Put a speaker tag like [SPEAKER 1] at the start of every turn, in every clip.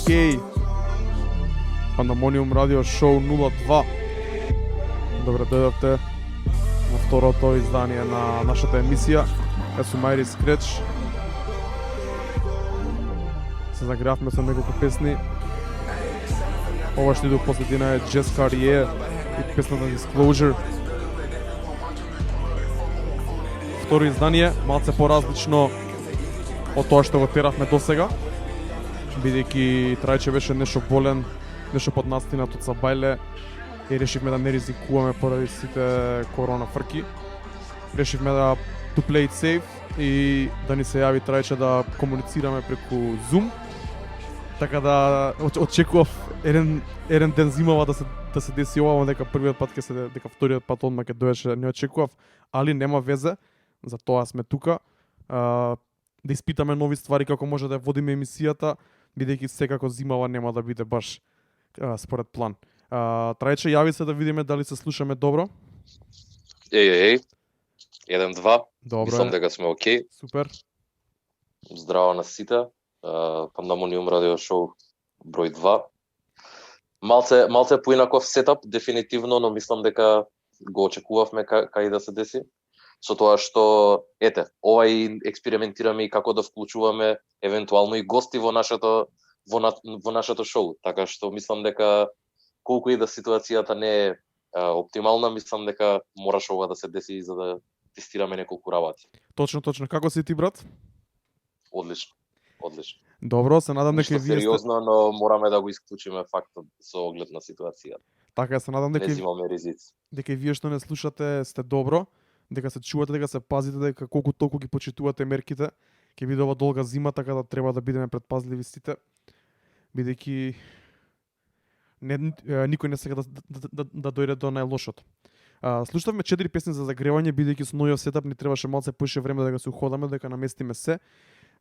[SPEAKER 1] Кей. Пандамониум радио шоу 02. Добре дојдовте во второто издание на нашата емисија. Јас сум Айрис Креч. Се загравме со неколку песни. Ова што иду последина е Jess Carrier и песната Disclosure. Второ издание, малце поразлично од тоа што го теравме досега, бидејќи Трајче беше нешто болен, нешто под настинат од Сабајле и решивме да не ризикуваме поради сите корона фрки. Решивме да to play it safe и да ни се јави Трајче да комуницираме преку Zoom. Така да очекував еден ден зимава да се деси ова, дека првиот пат ќе се дека вториот пат одма ќе доеше, не очекував, али нема везе, за тоа сме тука. Да испитаме нови ствари како може да ја водиме емисијата, бидејќи секако зимава нема да биде баш според план. Трајче, јави се да видиме дали се слушаме добро.
[SPEAKER 2] Еј. 1-2.
[SPEAKER 1] Добро.
[SPEAKER 2] Мислам дека сме окей.
[SPEAKER 1] Супер.
[SPEAKER 2] Здраво на сите. Пандамониум радио шоу број 2. Малце поинаков сетап дефинитивно, но мислам дека го очекувавме кај да се деси. Со тоа што овај експериментираме и како да вклучуваме евентуално и гости во нашето шоу, така што мислам дека колку и да ситуацијата не е оптимална, мислам дека мораш ова да се деси за да тестираме неколку работи.
[SPEAKER 1] Точно. Како си ти, брат?
[SPEAKER 2] Одлично.
[SPEAKER 1] Добро, се надам дека
[SPEAKER 2] вие сериозно, но мораме да го исклучиме фактот со оглед на ситуацијата.
[SPEAKER 1] Така, се надам дека
[SPEAKER 2] не зимаме ризици.
[SPEAKER 1] Дека вие што не слушате сте добро, дека се чувате, дека се пазите, дека колку толку ги почитувате мерките. Ќе биде ова долга зима, така да треба да бидеме предпазливи сите, бидејќи никој не сака да дојде до најлошото. Слушавме 4 песни за загревање, бидејќи со новиот сетап ни требаше малце поише време да се уходаме, дека наместиме се.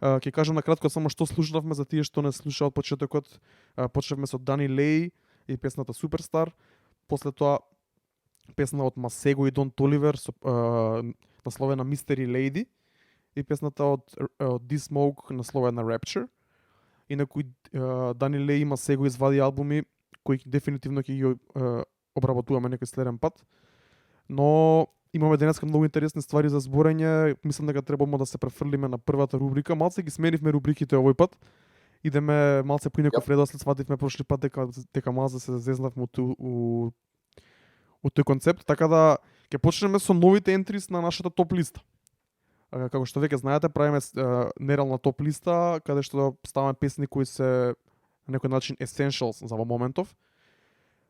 [SPEAKER 1] Ќе кажам на кратко само што слушавме за тие што не слуша од почетокот. Почнавме со Дани Леј и песната Superstar. После тоа песна од Масего и Дон Толивер со насловена Mystery Lady и песната од D-Smoke насловена Rapture. Инаку Дани Леј и Масего извади албуми кои дефинитивно ќе ги обработуваме некој следен пат. Но имаме денеска многу интересни ствари за зборење. Мислам дека требамо да се префрлиме на првата рубрика. Малце ги сменивме рубриките овој пат. Идеме малце по некој редослед, свативме прошли пат дека малце се зезнавме у тој концепт, така да ќе почнеме со новите ентрис на нашата топ листа. Како што веќе знаете, правиме нереална топ листа, каде што ставаме песни кои се на некој начин essentials за во моментов.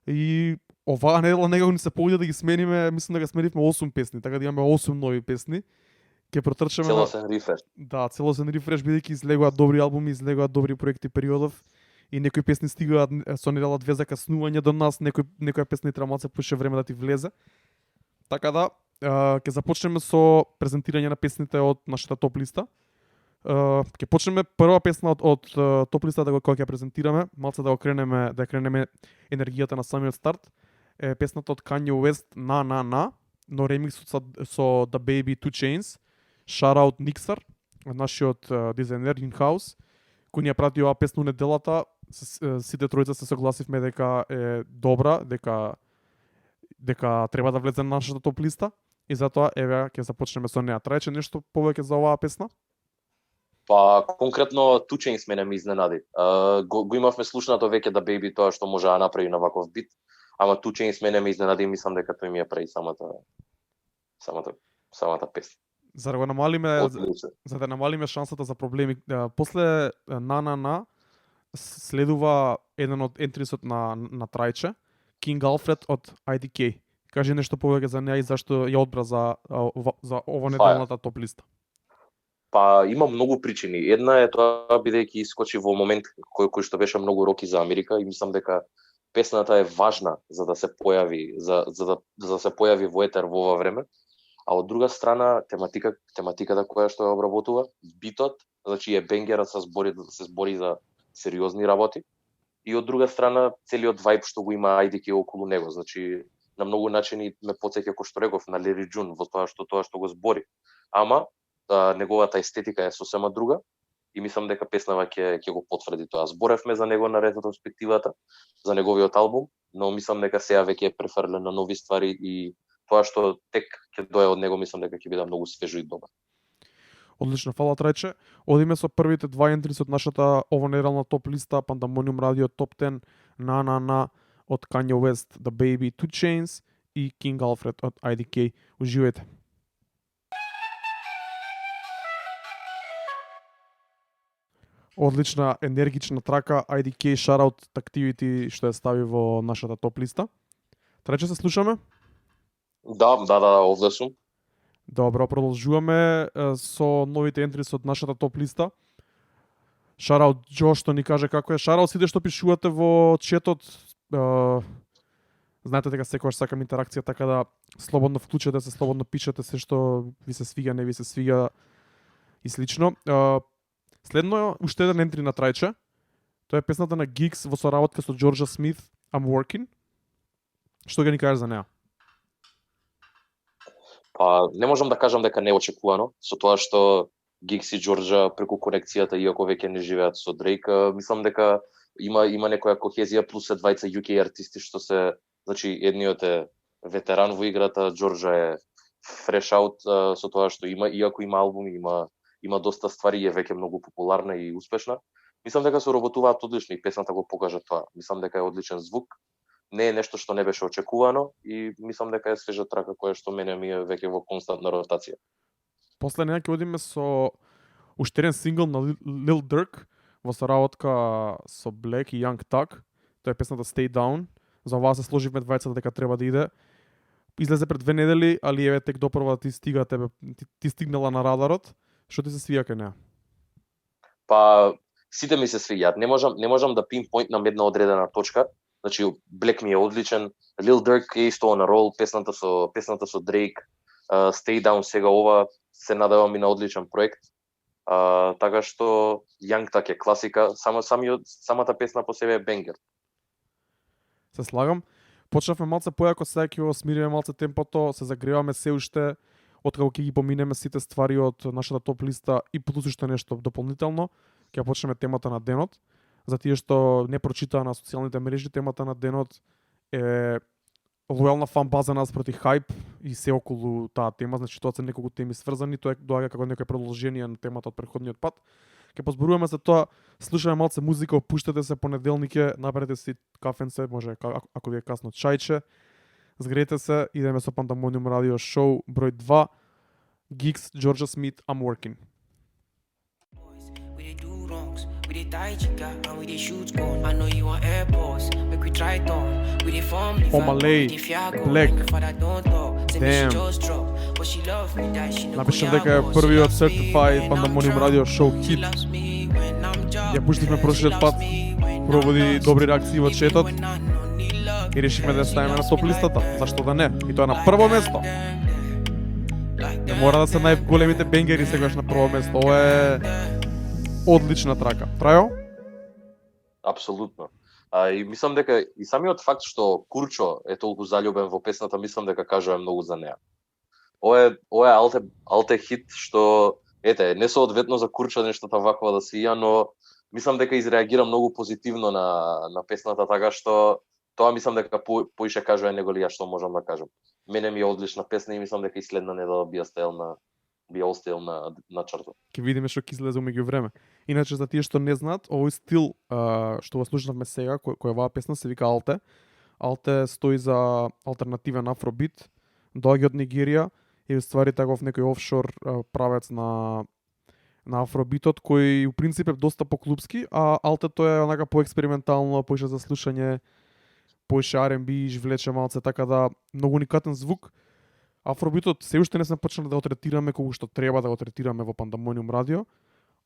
[SPEAKER 1] И оваа недела некако ни се повеќе да ги смениме, мислам дека сменивме 8 песни, така да имаме 8 нови песни. Ќе протрчаме
[SPEAKER 2] целосен рефреш.
[SPEAKER 1] Да, целосен рефреш, бидејќи излегуваат добри албуми, излегуваат добри проекти периодов и некои песни стигаат со недела 2 закаснување до нас, некоја песни треба малце поише време да ти влезе. Така да ќе започнеме со презентирање на песните од нашата топ листа. Ќе почнеме прва песна од топ листата која ќе презентираме, малце да кренеме енергијата на самиот старт. Е песната од Kanye West На, но ремиксот со The Baby 2 Chainz. Shout out Nixar, нашиот дизајнер in-house, кој ни ја прати оваа песна неделата. Сите тројца се согласивме дека е добра, дека треба да влезе на нашата топ листа и затоа еве ќе започнеме со неа. Трајче нешто повеќе за оваа песна?
[SPEAKER 2] Па конкретно 2 Chainz мене ме изненади. Го имавме слушнато веќе да Baby тоа што може да направи на ваков бит, ама 2 Chainz мене ме изненади и мислам дека тој ми ја прави самата песна.
[SPEAKER 1] За да намалиме шансата за проблеми, после На следува еден од ентрисот на Трајче, King Alfred од IDK. Кажи нешто повеќе за неа и зашто ја одбра за ова неделната топ листа.
[SPEAKER 2] Па има многу причини. Една е тоа бидејќи искочи во момент кој што беше многу роки за Америка и мислам дека песната е важна за да се појави, за да се појави во етер во ова време. А од друга страна тематиката која што ја обработува, битот, значи е бенгерот се збори за сериозни работи. И од друга страна целиот вајб што го има IDK околу него, значи на многу начини ме потсеќа кој што реков на Лери Джун во тоа што го збори. Ама неговата естетика е сосема друга и мислам дека песнава ќе го потврди тоа. Зборевме за него на ретроспективата, за неговиот албум, но мислам дека сега веќе е префрлен на нови ствари и тоа што тек ќе дое од него мислам дека ќе биде многу свежо и добро.
[SPEAKER 1] Одлично, фала Трајче. Одиме со првите два ентриси од нашата ова неделна топ листа, Pandemonium Radio Top 10, на од Kanye West, The Baby, 2 Chainz и King Alfred од IDK. Уживајте. Одлична, енергична трака, IDK, shoutout Activity што ја стави во нашата топ листа. Трајче се слушаме?
[SPEAKER 2] Да, овде сум.
[SPEAKER 1] Добро, продолжуваме со новите ентриси од нашата топ листа. Шараут Џо што ни каже како е. Шараут сите што пишувате во четот. Знаете дека секогаш сакам интеракција, така да слободно вклучете се, слободно пишете се што ви се свига, не ви се свига и слично. Следно уште еден ентри на Трајче. Тоа е песната на Giggs во соработка со Джорџа Смит, I'm Working. Што ќе ни кажеш за неа?
[SPEAKER 2] Па, не можам да кажам дека не е очекувано, со тоа што Giggs и Джорџа преку конекцијата, иако веќе не живеат со Дрейк, мислам дека има некоја кохезија, плюс се двајца UK артисти што се, значи едниот е ветеран во играта, Джорџа е фреш аут со тоа што има, иако има албум, има доста ствари, е веќе многу популарна и успешна. Мислам дека се работуваат одлично и песната го покажа тоа. Мислам дека е одличен звук. Не е нешто што не беше очекувано и мислам дека е свежа трака која што мене ми е веќе во константна ротација.
[SPEAKER 1] После неа ќе одиме со уште еден сингл на Lil Durk во соработка со Black и Young Thug. Тоа е песната Stay Down. За оваа се сложивме двајцата дека треба да иде. Излезе пред 2 недели, али еве тек допрва ти стига тебе, ти стигнала на радарот. Што ти се свија кај неа?
[SPEAKER 2] Па сите ми се свиѓаат. Не можам да пинпоинтнам една одредена точка. Значи Black ми е одличен, Lil Durk е исто на рол, песната со Drake, Stay Down сега ова се надевам и на одличен проект. Така што Young Thug е класика, самата песна по себе е бенгер.
[SPEAKER 1] Се слагам. Почнавме малце појако, сега ќе го смириме малце темпото, се загреваме се уште откако ќе ги поминеме сите ствари од нашата топ листа и плюс уште нешто дополнително. Ќе почнеме темата на денот. За тие што не прочитаа на социјалните мрежи, темата на денот е лојална фан база наспроти хајп и се околу таа тема, значи тоа се неколку теми сврзани, тоа доаѓа како некој продолжение на темата од претходниот пат. Ќе позборуваме за тоа, слушаме малце музика, опуштете се понеделник е, наберете си кафенце, може ако ви е касно чајче. Згреете се, идеме со Pandemonium Radio Show број 2, Giggs, Джорџа Смит, I'm Working.
[SPEAKER 3] We dey tie chica and we dey shoot gun. I know you want airports, make we try it on. We dey form the
[SPEAKER 1] Malay, Black. Damn. Напишам дека е првиот certified Pandemonium Radio Show хит. Ја пуштивме прошлиот пат, проводи добри реакции во четот и решивме да ставиме на топ листата. Зашто да не? И тоа на прво место. Не мора да се најголемите бенгери сегаш на прво место. Ова е одлична трака. Трајо?
[SPEAKER 2] Апсолутно. И мислам дека и самиот факт што Курчо е толку заљубен во песната, мислам дека кажува многу за неа. Ова е алте хит што не соодветно за Курчо нештата ваква да свија, но мислам дека изреагира многу позитивно на песната, така што тоа мислам дека поише кажува него ли ја што можам да кажам. Мене ми е одлична песна и мислам дека и следна недела би остел на чарта.
[SPEAKER 1] Ќе видиме што ќе излезе меѓу време. Иначе за тие што не знаат, овој стил што го слушнавме сега, која оваа песна се вика Алте. Алте стои за алтернативен афробит, доаѓа од Нигерија и ствари таков некој офшор правец на афробитот кој у принцип е доста поклубски, а Алтето е онака поекспериментално, поише за слушање, поише R&B, влече малце, така да многу уникатен звук. Афробитот се уште не сме почнали да го третираме колку што треба да го третираме во Pandemonium Radio,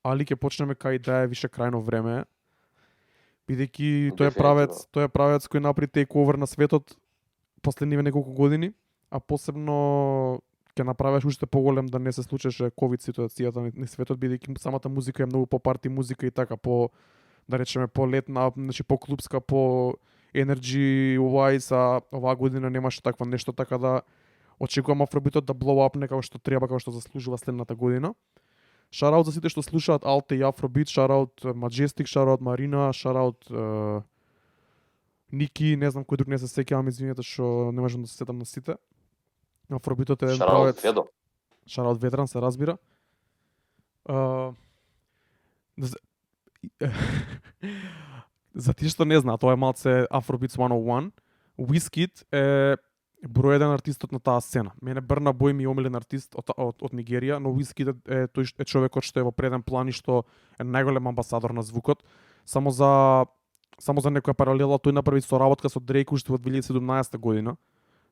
[SPEAKER 1] али ќе почнеме кај да е више крајно време. Бидејќи тој е правец кој направи тейковер на светот последниве неколку години, а посебно ќе направиш уште поголем да не се случеше ковид ситуацијата на светот, бидејќи самата музика е многу по-парти музика и така да речеме по-летна, значи по-клубска, по energy wise, а оваа година немаше таква нешто, така да очекувам афробитот да blow up како што треба, како што заслужува следната година. Шараут за сите што слушаат Алте и Афробит, шараут Majestic, шараут Марина, шараут Ники, не знам кој друг не се сеќавам, извинете што не можам да се сетам на сите. Афробитот е еден
[SPEAKER 2] Шараут
[SPEAKER 1] правец.
[SPEAKER 2] Ведо.
[SPEAKER 1] Шараут Ветран се разбира. За тие што не знаат, тоа е малце Afrobeats 101. Wizkid е број еден артистот на таа сцена. Мене Burna Boy ми е омилен артист од Нигерија, но Wizkid е тој е човекот што е во преден план и што е најголем амбасадор на звукот. Само за некоја паралела, тој направи соработка со Drake уште во 2017 година.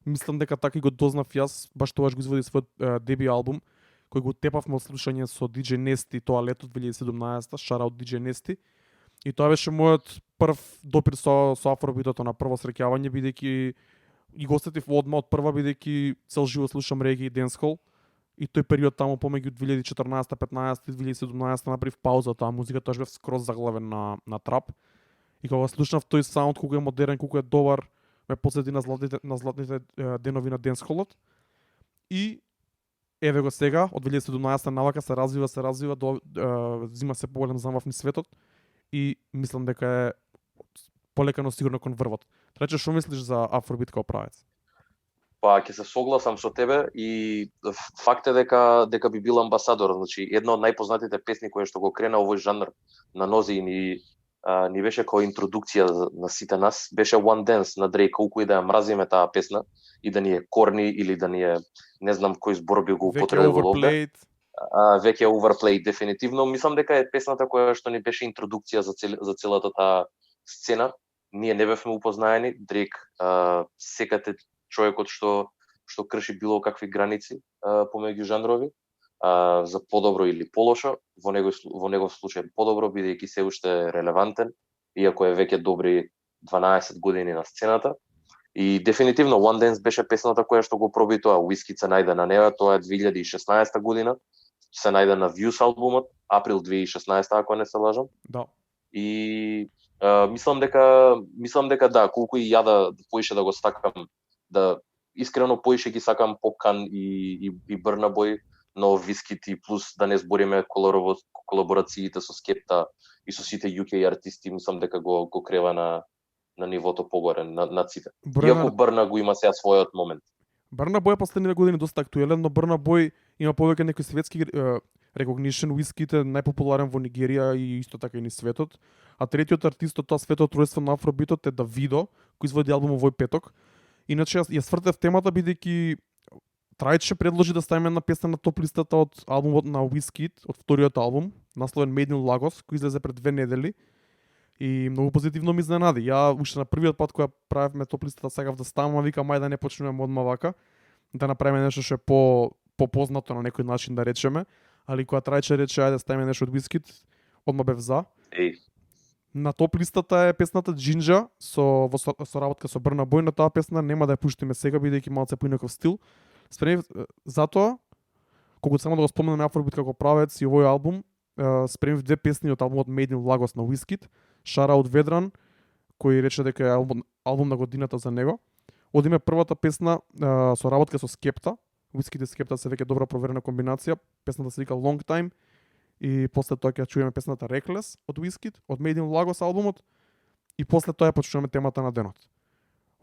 [SPEAKER 1] Мислам дека така и го дознав јас, баш тогаш го изводи својот деби албум, кој го тепавме од слушање со DJ Nesty тоа лето 2017, шараут DJ Nesty. И тоа беше мојот прв допир со Афробитото на прво среќавање, бидејќи и го осетив одма од прва, бидејќи цел живот слушам реги и денсхол. И тој период таму помеѓу 2014, 15 и 2017 направив пауза таа музика, тоа бев скроз заглавен на трап. И кога слушнав тој саунд, колку е модерен, колку е добар, ме потсети на златните денови на денсхолот. И еве го сега, од 2017 навака се развива, зима се поголем замав низ светот и мислам дека е полека но сигурно кон врвот. Трече, што мислиш за Афробит као правец?
[SPEAKER 2] Па ќе се согласам со тебе и факт е дека би бил амбасадор, значи една од најпознатите песни која што го крена овој жанр на нози и ни беше како интродукција на сите нас, беше One Dance на Drake, колку и да ја мразиме таа песна и да ни е корни или да ни е не знам кој збор би го употребил овде. Веќе overplayed дефинитивно. Мислам дека е песната која што ни беше интродукција за целата таа сцена. Ние не бевме упознаени, Drake секате човекот што крши било какви граници помеѓу жанрови, за подобро или полошо, во негов случај подобро, бидејќи се уште е релевантен, иако е веќе добри 12 години на сцената. И дефинитивно One Dance беше песната која што го проби тоа. Wizkid се најде на неа, тоа е 2016 година. Се најде на Views албумот, април 2016, ако не се лажам.
[SPEAKER 1] Да.
[SPEAKER 2] И мислам дека да, колку и ја да поише да го стакам, да искрено поише ги сакам Popcan и Burna Boy, но Wizkid и плюс да не збориме колаборациите со Skepta и со сите UK артисти, мислам дека го крева на нивото погоре над сите. Иако Burna го има сега својот момент.
[SPEAKER 1] Burna Boy последните години доста актуелен, но Burna Boy има повеќе некои светски recognition. Wizkid е најпопуларен во Нигерија и исто така и низ светот. А третиот артист од тоа светот тројство на Афробитот е Davido, кој изводи албум овој петок. Иначе ја свртев темата бидејќи Трајче предложи да ставиме една песна на топ листата од албумот на Wizkid, од вториот албум, насловен Made in Lagos, кој излезе пред 2 недели. И многу позитивно ми изненади. Ја уште на првиот пат кога правевме топ листата сакав да ставам, а викам ајде да не почнеме одма вака, да направиме нешто што е попознато на некој начин да речеме, али кога Трајче рече ајде да ставиме нешто од Wizkid, одма бев за. На топ листата е песната Ginger со работка со Burna Boy, но таа песна нема да ја пуштиме сега бидејќи малце поинаков стил. Затоа, кога само да го споменам Афробит како правец и овој албум, спремив 2 песни од албумот Made in Lagos на Wizkid, Шараут Ведран, кој рече дека е албум на годината за него. Одиме првата песна со работка со Skepta. Wizkid и Skepta се веќе добра проверена комбинација. Песната се вика Long Time и после тоа ќе чуеме песната Reckless од Wizkid, од Made in Lagos албумот и после тоа ја почнуваме темата на денот.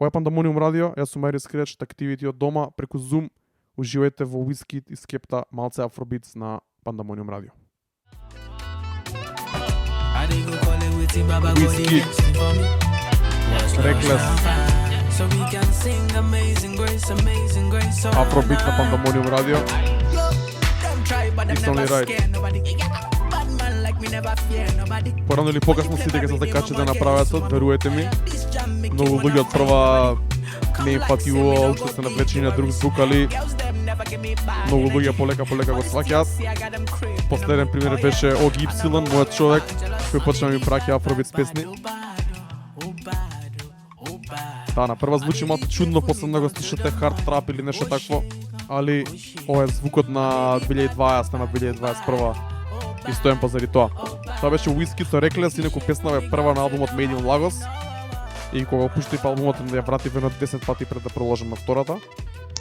[SPEAKER 1] Ова е Пандамониум радио, јас сум Марис Креч, Activity од дома, преку Zoom. Уживајте во Wizkid и Skepta, малце Afrobeats на Пандамониум радио. Wizkid, Reckless, Afrobeat на Пандамониум радио. It's only right. Порано или покасно сите ќе се закачат на правецот, веруете ми. Многу луѓе од прва не им фатило, уште се навлечени на друг звук, али многу луѓе полека го сваќаат. Последен пример беше Оги Ипсилон, мојот човек, кој почна ми праќа Афробит песни. Да, на прва звучи малку чудно, после да го слушате хард трап или нешто такво, али ова е звукот на 2020 на 2021 и стојам позади тоа. Тоа беше Wizkid со Reckless, инаку песна е прва на албумот Made in Lagos. И кога го пуштив албумот, ја вратив едно 10 пати пред да проложам на втората.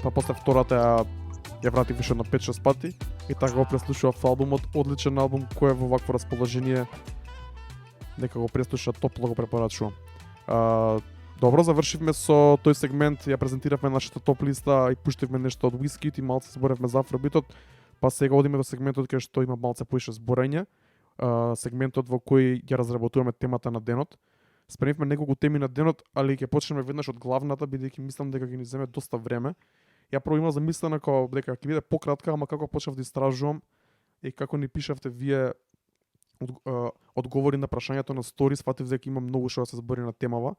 [SPEAKER 1] Па после втората ја вратив више на 5-6 пати. И така го преслушував албумот, одличен албум кој е во вакво расположение. Нека го преслуша, топло го препорачувам. Добро, завршивме со тој сегмент, ја презентиравме нашата топ листа и пуштивме нешто од Wizkid и малце зборевме за афробитот, па сега одиме до сегментот кај што има малце поише зборење, сегментот во кој ја разработуваме темата на денот. Спремивме неколку теми на денот, али ќе почнеме веднаш од главната, бидејќи мислам дека ќе ни земе доста време. Ја прво имам замислена како дека ќе биде пократка, ама како почнав да истражувам и како ни пишавте вие одговори на прашањето на стори, сфатив дека има многу што да се збори на темава.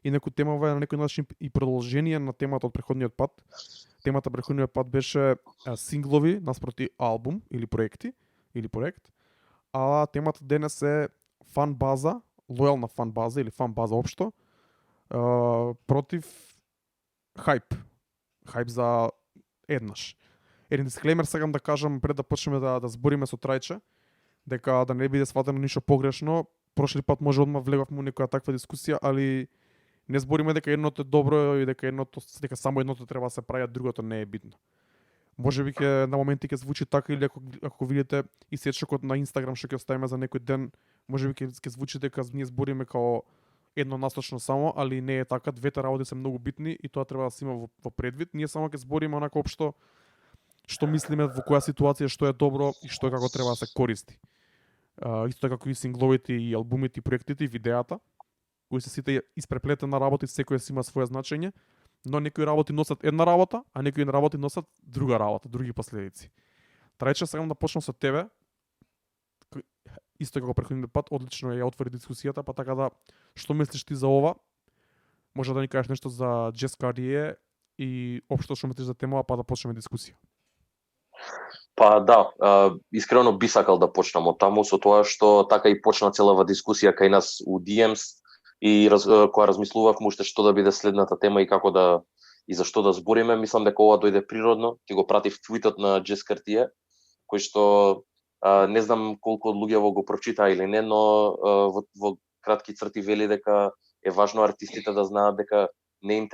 [SPEAKER 1] И некој темава е на некој начин и продолжение на темата од претходниот пат. Темата претходниот пат беше синглови наспроти албум или проекти или проект. А темата денес е фан база, лојална фан база или фан база општо против хајп. Хајп за еднаш. Еден дисклеймер сакам да кажам пред да почнеме да збориме со Трајче, дека да не биде сватено ништо погрешно. Прошли пат може одма влегавме во некоја таква дискусија, али не збориме дека едното е добро и дека само едното треба да се прави, а другото не е битно. Може би ќе на моменти ќе звучи така, или ако видите и сечокот на Инстаграм што ќе оставиме за некој ден, може би ќе звучи дека ние збориме као еднонасочно само, али не е така. Двете работи се многу битни и тоа треба да се има во предвид. Ние само ќе збориме онака општо што мислиме во која ситуација што е добро и што како треба да се користи. Исто така како и сингловите и албумите и проектите и видеата, кои се сите испреплетена работи, секој си има свое значење, но некои работи носат една работа, а некои работи носат друга работа, други последици. Трајче, сакам да почнам со тебе. Исто како претходниот пат, одлично ја отвори дискусијата, па така да, што мислиш ти за ова? Може да ни кажеш нешто за Джес Кардие и општо што мислиш за темава, па да почнеме дискусија.
[SPEAKER 2] Па да, искрено би сакал да почнам од таму, со тоа што така и почна целава дискусија кај нас у DMs и кога размислувавме уште што да биде следната тема и како да и за што да збориме, мислам дека ова дојде природно. Ќе го пратив твитот на Джес Картие, кој што не знам колку од луѓето го прочитаа или не, но во кратки црти вели дека е важно артистите да знаат дека не им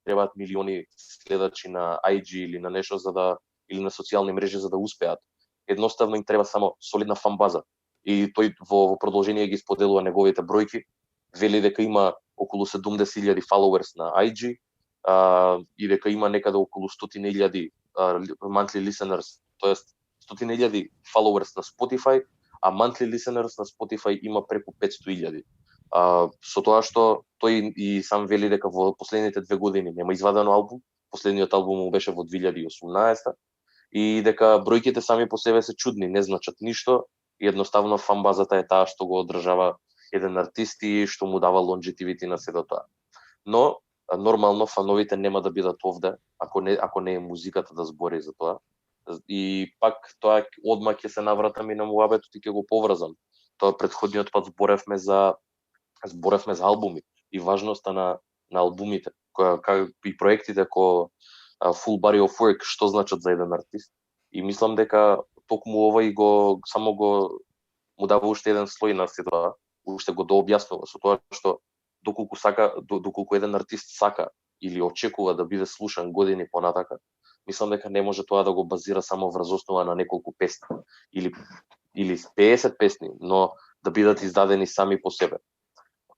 [SPEAKER 2] требаат милиони следачи на IG или на нешто или на социјални мрежи за да успеат. Едноставно им треба само солидна фан база. И тој во продолжение ги споделува неговите бројки. Вели дека има околу 70,000 followers на IG и дека има некаде околу 100,000 monthly listeners, тоест 100,000 followers на Spotify, а monthly listeners на Spotify има преку 500,000. Со тоа што тој и сам вели дека во последните 2 години нема извадено албум, последниот албум му беше во 2018 и дека бројките сами по себе се чудни, не значат ништо и едноставно фан базата е таа што го одржава еден артист и што му дава longevity на сето тоа. Но нормално фановите нема да бидат овде ако не е музиката да збори за тоа. И пак тоа одма ќе се навратам и на муабетот и ќе го поврзам. Тоа претходниот пат зборевме за албуми и важноста на албумите, и проектите ко full body of work што значат за еден артист. И мислам дека токму ова и само му дава уште еден слој на сето, уште го дообјаснува со тоа што доколку еден артист сака или очекува да биде слушан години понатака, мислам дека не може тоа да го базира само врз основа на неколку песни или 50 песни, но да бидат издадени сами по себе.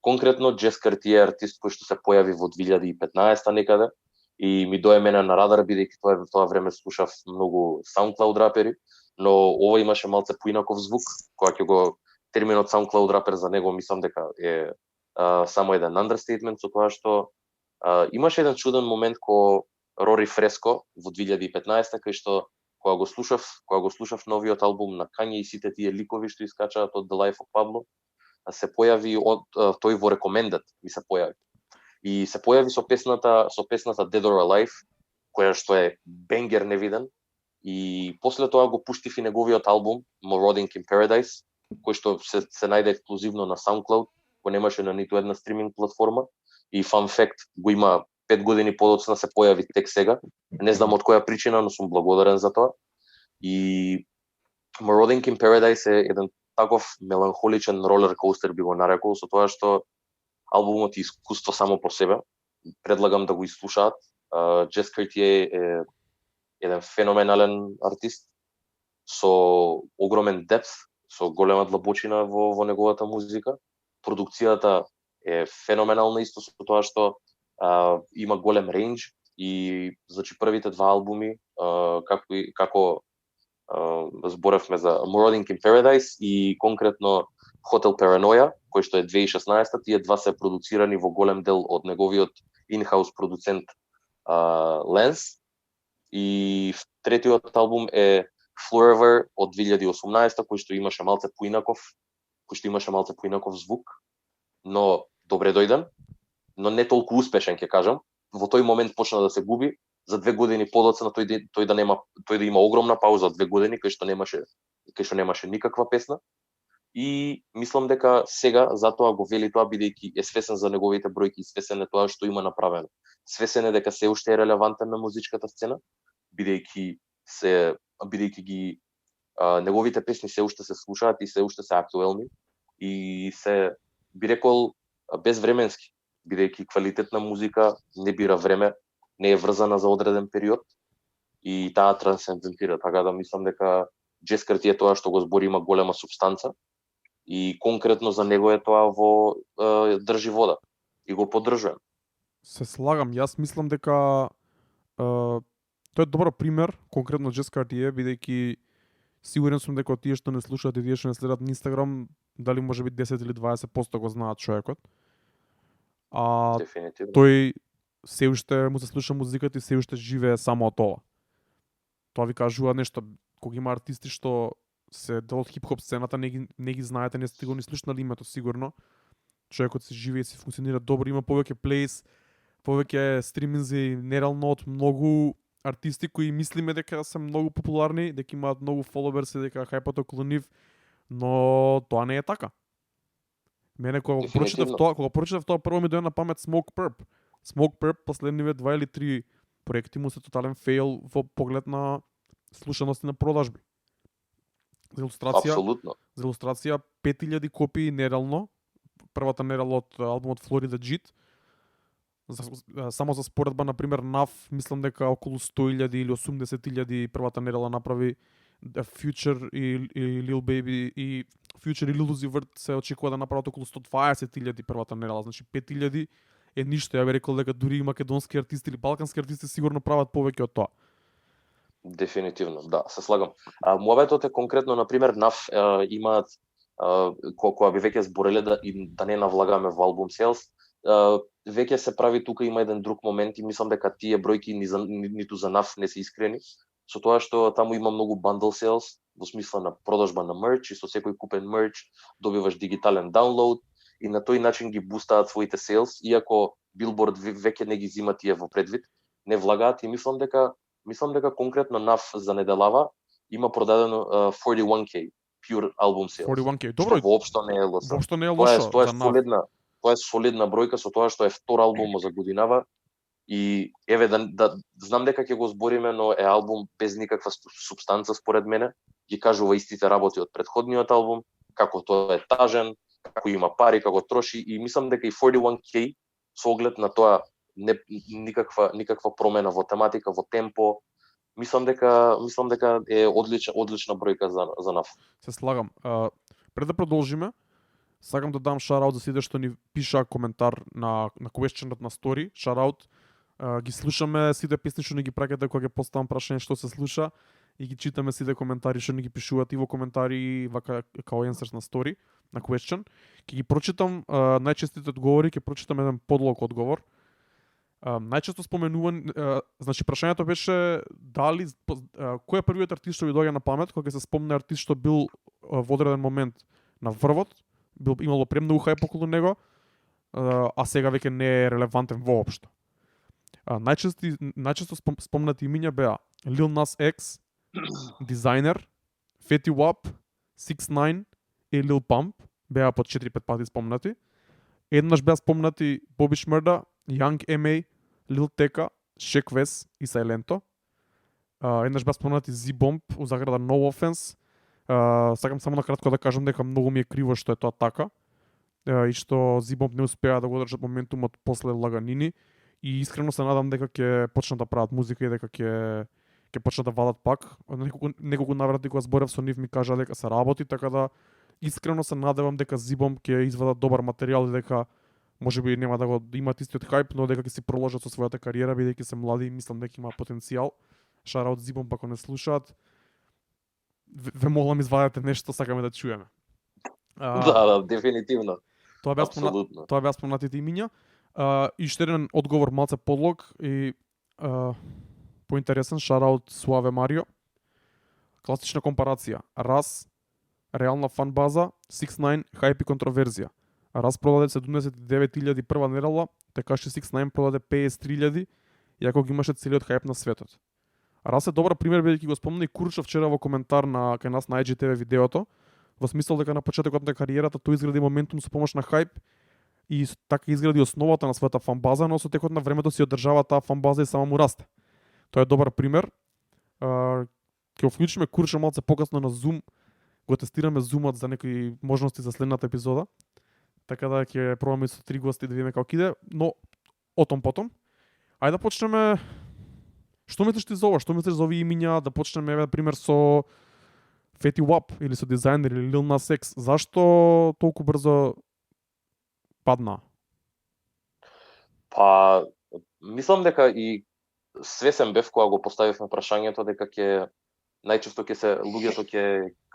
[SPEAKER 2] Конкретно Джес Картие е артист кој што се појави во 2015 некаде и ми дое мене на радар, бидејќи тоа време слушав многу SoundCloud рапери, но ова имаше малце поинаков звук, кога ќе го терминот SoundCloud рапер за него мислам дека е само еден understatement, со тоа што имаше еден чуден момент ко Рори Фреско во 2015 кај што кога го слушав новиот албум на Kanye и сите тие ликови што искачаат од The Life of Pablo, се појави тој во Recommended ми се појави. И се појави со песната Dead or Alive, која што е бенгер невиден. И после тоа го пуштив и неговиот албум Marauding in Paradise, кој што се најде ексклузивно на SoundCloud, кој немаше на ниту една стриминг платформа. И fun fact, го има 5 години подоцна се појави тек сега. Не знам од која причина, но сум благодарен за тоа. И Marauding in Paradise е еден таков меланхоличен ролер коустер би го нарекол, со тоа што албумот е искуство само по себе. Предлагам да го изслушаат. Джес Картие е еден феноменален артист со огромен депс, со голема длабочина во неговата музика. Продукцијата е феноменална исто со тоа што има голем рейндж и значи првите два албуми како зборевме за Marauding in Paradise и конкретно Hotel Paranoia, кој што е 2016, тие два се продуцирани во голем дел од неговиот in-house продуцент Lance. И третиот албум е Forever од 2018, кој што имаше малце поинаков звук, но добре дојден, но не толку успешен, ќе кажам. Во тој момент почна да се губи, за 2 години подоцна тој да има огромна пауза од 2 години кај што немаше никаква песна. И мислам дека сега затоа го вели тоа бидејќи е свесен за неговите бројки и свесен е тоа што има направено. Свесен е дека се уште е релевантен на музичката сцена, бидејќи ги неговите песни се уште се слушаат и се уште се актуелни и се би рекол безвременски, бидејќи квалитетна музика не бира време, не е врзана за одреден период и таа трансцендентира, така да мислам дека Джескар е тоа што го збори има голема субстанца и конкретно за него е тоа во држи вода и го поддржувам.
[SPEAKER 1] Се слагам, јас мислам дека тој е добар пример, конкретно Джескар бидејќи сигурен сум дека тие што не слушаат и тие што не следат на Инстаграм, дали може би 10 или 20% го знаат човекот.
[SPEAKER 2] Дефинитивно.
[SPEAKER 1] Тој се уште му се слуша музиката и се уште живее само од тоа. Тоа ви кажува нешто, кога има артисти што се дел од хип-хоп сцената, не ги знаете, не сте го ни слушнали името сигурно. Човекот се живее и се функционира добро, има повеќе плейс, повеќе стриминзи нерално од многу артисти кои мислиме дека се многу популарни, дека имаат многу фоловерси, дека хајпот околу нив, но тоа не е така. Мене кога прочитав тоа прво ми дојде на памет Smoke Purp. Smoke Purp последниве 2 или 3 проекти му се тотален фейл во поглед на слушаности на продажби. За илустрација 5000 копии нерално, првата нерално од албумот Florida Jeet. Само за споредба, например, NAF, мислам дека околу 100,000 или 80,000 првата нерала направи. Future и Lil Baby и Future и Lil Uzi Vert се очекува да направат околу 120,000 првата нерала, значи 5,000 е ништо. Ја би рекол дека дури и македонски артисти или балкански артисти сигурно прават повеќе од тоа.
[SPEAKER 2] Дефинитивно, да, се слагам. Муабетот е конкретно, например, NAF имаат кога би веќе збореле да не навлагаме во албум sales, веќе се прави тука има еден друг момент и мислам дека тие бројки ниту за NAF не се искрени, со тоа што таму има многу bundle sales, во смисла на продажба на мерч и со секој купен мерч добиваш дигитален даунлоуд и на тој начин ги бустаат своите sales, иако Billboard веќе не ги зима тие во предвид, не влагаат и мислам дека конкретно NAF за неделава има продадено 41K pure album sales.
[SPEAKER 1] 41K, добро.
[SPEAKER 2] Воопшто не е лошо.
[SPEAKER 1] Воопшто не е лошо.
[SPEAKER 2] Тоа е солидна бројка со тоа што е втор албум за годинава. И еве да знам дека ќе го збориме, но е албум без никаква субстанца според мене. Ги кажува истите работи од претходниот албум, како тоа е тажен, како има пари, како троши и мислам дека и 41K со оглед на тоа никаква промена во тематика, во темпо. Мислам дека е одлична бројка за NAF.
[SPEAKER 1] Се слагам. Пред да продолжиме, сакам да дам шараут за сите што ни пиша коментар на questionот на story. Шараут. Ги слушаме сите песни што ни ги праќате кога ќе поставам прашање што се слуша и ги читаме сите коментари што ни ги пишуваат и во коментари и вака као answers на story, на question. Ќе ги прочитам најчестите одговори, ќе прочитам еден подлог одговор. Најчесто споменуван, значи прашањето беше дали кој е првиот артист што ви доаѓа на памет кога се спомне артист што бил во одреден момент на врвот, имало премногу хајп околу него, а сега веќе не е релевантен воопшто. Најчесто спомнати имиња беа Lil Nas X, Designer, Fetty Wap, 6ix9ine и Lil Pump, беа по 4-5 пати спомнати. Еднаш беа спомнати Bobby Shmurda, Young M.A, Lil Tecca, Sheck Wes и Silento. Еднаш беа спомнати Z-Bomb, узаграда No Offense. Сакам само накратко да кажам дека многу ми е криво што е тоа така и што Z-Bomb не успеа да го одржат моментумот после Лаганини и искрено се надам дека ќе почнат да прават музика и дека ќе ќе почнат да вадат пак. Неколку наврати кога зборев со нив ми кажа дека се работи, така да искрено се надевам дека Зибом ќе извадат добар материјал и дека можеби нема да го имат истиот хајп, но дека ќе си проложат со својата кариера бидејќи се млади и мислам дека има потенцијал. Шараут Зибом ако не слушаат. Ве молам извадете нешто, сакаме да чуеме.
[SPEAKER 2] Да, дефинитивно.
[SPEAKER 1] Тоа беа спомнатите имиња. И уште еден одговор малце подлог и поинтересен, шараут Суаве Марио. Класична компарација. Раз, реална фан база, 6ix9ine, хајп и контроверзија. Раз продаде 79.000 прва недела, така што 6ix9ine продаде 53.000, иако ги имаше целиот хајп на светот. Раз е добар пример, бидејќи го спомна и Курчо вчера во коментар на кај нас на IGTV видеото, во смисол дека на почетокот на кариерата тој изгради моментум со помош на хајп и така изгради основата на својата фан база, но со текот на времето си одржава таа фан база и само му расте. Тоа е добар пример. Ќе вклучиме Курчо малце покасно на Zoom, го тестираме Zoomот за некои можности за следната епизода. Така да ќе пробаме со 3 гости да видиме како иде, но отом потом. Ајде да почнеме. Што мислиш ти за ова? Што мислиш за овие имиња? Да почнеме еве пример со Fetty Wap или со Designer или Lil Nas X. Зашто толку брзо падна?
[SPEAKER 2] Па, мислам дека и свесен бев кога го поставивме прашањето дека најчесто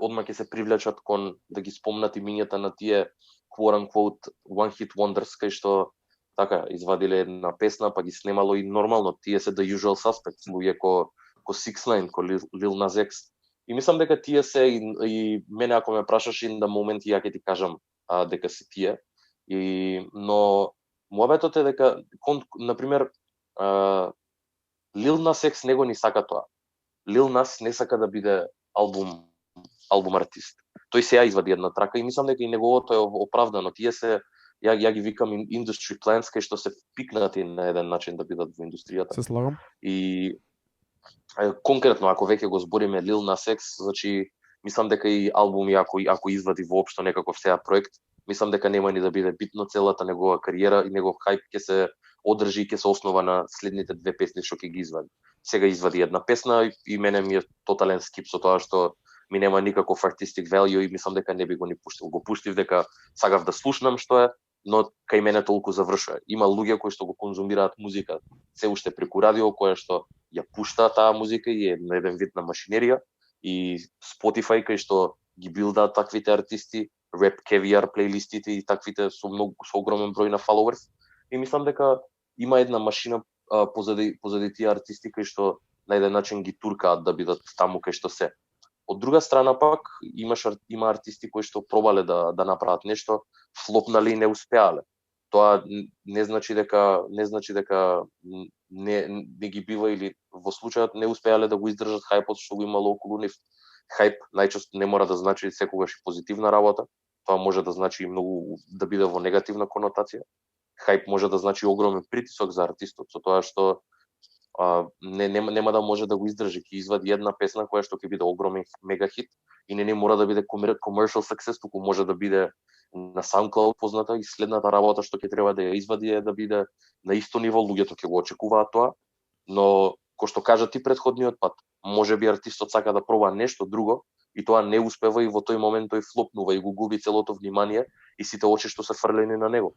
[SPEAKER 2] одма ќе се привлечат кон да ги спомнат имињата на тие quote unquote one hit wonders кај што така извадиле една песна па ги снемало и нормално тие се the usual suspects, луѓе ко 6ix9ine, ко Lil Nas X. И мислам дека тие се и мене ако ме прашаш in the moment ја ќе ти кажам дека се тие. Но муабетот е дека на пример Lil Nas X него ни сака тоа. Lil Nas не сака да биде албум артист. Тој сега извади една трака и мислам дека и неговото е оправдано. Тие се ја ги викам industry plants кај што се пикнати на еден начин да бидат во индустријата.
[SPEAKER 1] Се слагам.
[SPEAKER 2] И конкретно ако веќе го збориме Lil Nas X, значи мислам дека и албум ако извади воопшто некаков сега проект, мислам дека нема ни да биде битно целата негова кариера и негов хајп ќе се одржи и ќе се основа на следните две песни што ќе ги извади. Сега извади една песна и мене ми е тотален скип со тоа што ми нема никаков artistic value и мислам дека не би го ни пуштил. Го пуштив дека сакав да слушнам што е, но кај мене толку завршува. Има луѓе кои што го конзумираат музика се уште преку радио, која што ја пушта таа музика и е на еден вид на машинерија, и Spotify кај што ги билдаат таквите артисти, Rap Caviar плейлистите и таквите со огромен број на followers. И мислам дека има една машина позади тие артисти кои што на еден начин ги туркаат да бидат таму кај што се. Од друга страна пак има артисти кои што пробале да направат нешто, флопнале и не успеале. Тоа не значи дека не ги бива или во случајот не успеале да го издржат хајпот што го имало околу нив. Хајп најчесто не мора да значи секогаш и позитивна работа. Тоа може да значи и многу да биде во негативна конотација. Хајп може да значи огромен притисок за артистот, со тоа што нема да може да го издржи, ќе извади една песна која што ќе биде огромен мега хит и не мора да биде commercial success, туку може да биде на SoundCloud позната и следната работа што ќе треба да ја извади е да биде на исто ниво, луѓето ќе го очекуваат тоа, но кој што кажа ти претходниот пат, можеби артистот сака да проба нешто друго и тоа не успева и во тој момент тој флопнува и го губи целото внимание и сите очи што се фрлени на него.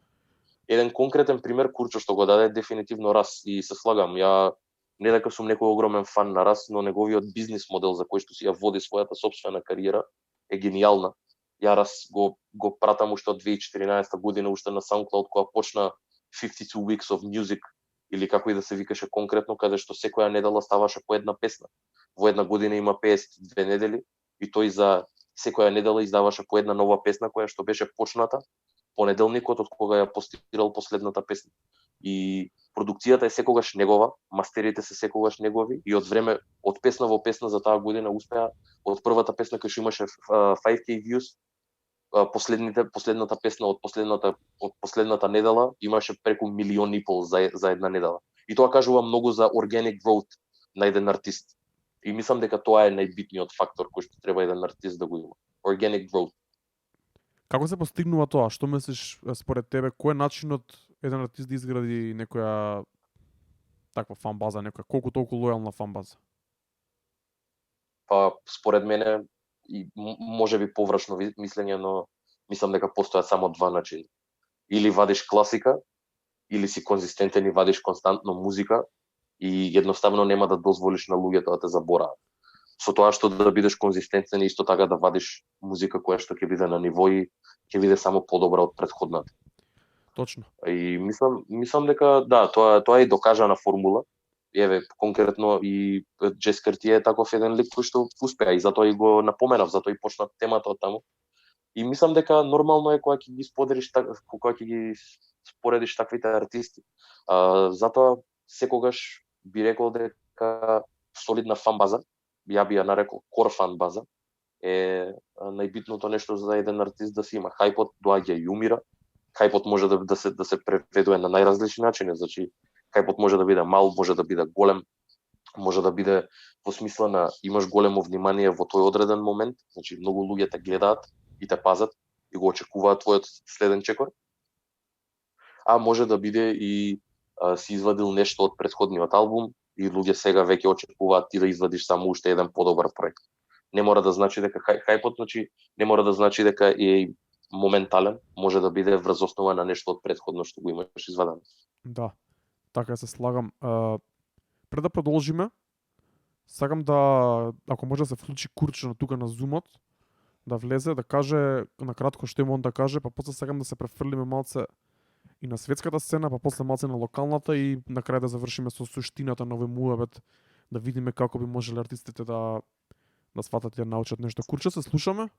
[SPEAKER 2] Еден конкретен пример Курчо што го даде дефинитивно Раз и се слагам, ја не дека сум некој огромен фан на Раз, но неговиот бизнис модел за кој што си ја води својата сопствена кариера е гениална. Ја Раз го пратам уште од 2014 година уште на SoundCloud кога почна 52 Weeks of Music или како и да се викаше конкретно, каде што секоја недела ставаше по една песна. Во една година има 52 недели и тој за секоја недела издаваше по една нова песна која што беше почната понеделникот од кога ја постирал последната песна. И продукцијата е секогаш негова, мастерите се секогаш негови и од песна во песна за таа година успеа. Од првата песна која што имаше 5K views, последната песна од последната недела имаше преку 1,5 милиони за една недела. И тоа кажува многу за organic growth на еден артист. И мислам дека тоа е најбитниот фактор кој што треба еден артист да го има. Organic growth.
[SPEAKER 1] Како се постигнува тоа? Што мислиш според тебе, кој е начинот еден артист да изгради некоја таква фан база, некоја колку толку лојална фан база?
[SPEAKER 2] па според мене и можеби површно мислење, но мислам дека постојат само два начини. Или вадиш класика, или си конзистентен и вадиш константно музика и едноставно нема да дозволиш на луѓето да те забораат. Со тоа што да бидеш конзистентен и исто така да вадиш музика која што ќе биде на ниво и ќе биде само подобра од претходната.
[SPEAKER 1] Точно.
[SPEAKER 2] И мислам дека да, тоа е и докажана формула. Еве конкретно и Джес Карти е таков еден лик кој што успеа и затоа и го напоменав, затоа и почна темата од таму. И мислам дека нормално е кога ќе ги споделиш, кога ќе ги споредиш таквите артисти. Затоа секогаш би рекол дека солидна фан база, ја би ја нарекол кор фан база, е најбитното нешто за еден артист да се има. Хајпот доаѓа и умира. Хајпот може да се преведува на најразлични начини, значи хајпот може да биде мал, може да биде голем, може да биде во смисла на имаш големо внимание во тој одреден момент, значи многу луѓе те гледаат и те пазат и го очекуваат твојот следен чекор. А може да биде и си извадил нешто од претходниот албум и луѓе сега веќе очекуваат ти да извадиш само уште еден подобар проект. Не мора да значи дека хајпот, значи не мора да значи дека е моментален, може да биде врз основа на нешто од претходно што го имаш извадено.
[SPEAKER 1] Да, така се слагам. Пред да продолжиме, сакам да, ако може да се вклучи Курчо на тука на зумот, да влезе, да каже на кратко што има он да каже, па после сакам да се префрлиме малце и на светската сцена, па после малце на локалната и на крај да завршиме со суштината на овој муабет, да видиме како би можеле артистите да сватат и да научат нешто. Курчо, се слушаме?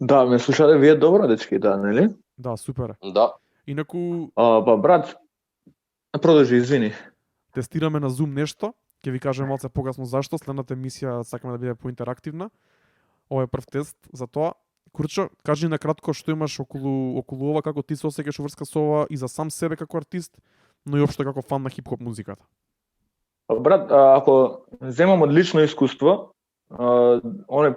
[SPEAKER 4] Да, ме слушате вие добро, дечки, да, нели?
[SPEAKER 1] Да, супер е.
[SPEAKER 2] Да.
[SPEAKER 1] Инаку
[SPEAKER 4] Па брат, продолжи, извини.
[SPEAKER 1] тестираме на Zoom нешто, ќе ви кажем малце покасно зашто, следната емисија сакаме да биде поинтерактивна. Ова е прв тест за тоа. Курчо, кажи на кратко што имаш околу ова, како ти се осеќаш врска со ова и за сам себе како артист, но и општо како фан на хип-хоп музиката.
[SPEAKER 4] Па брат, ако земам од лично искуство, оне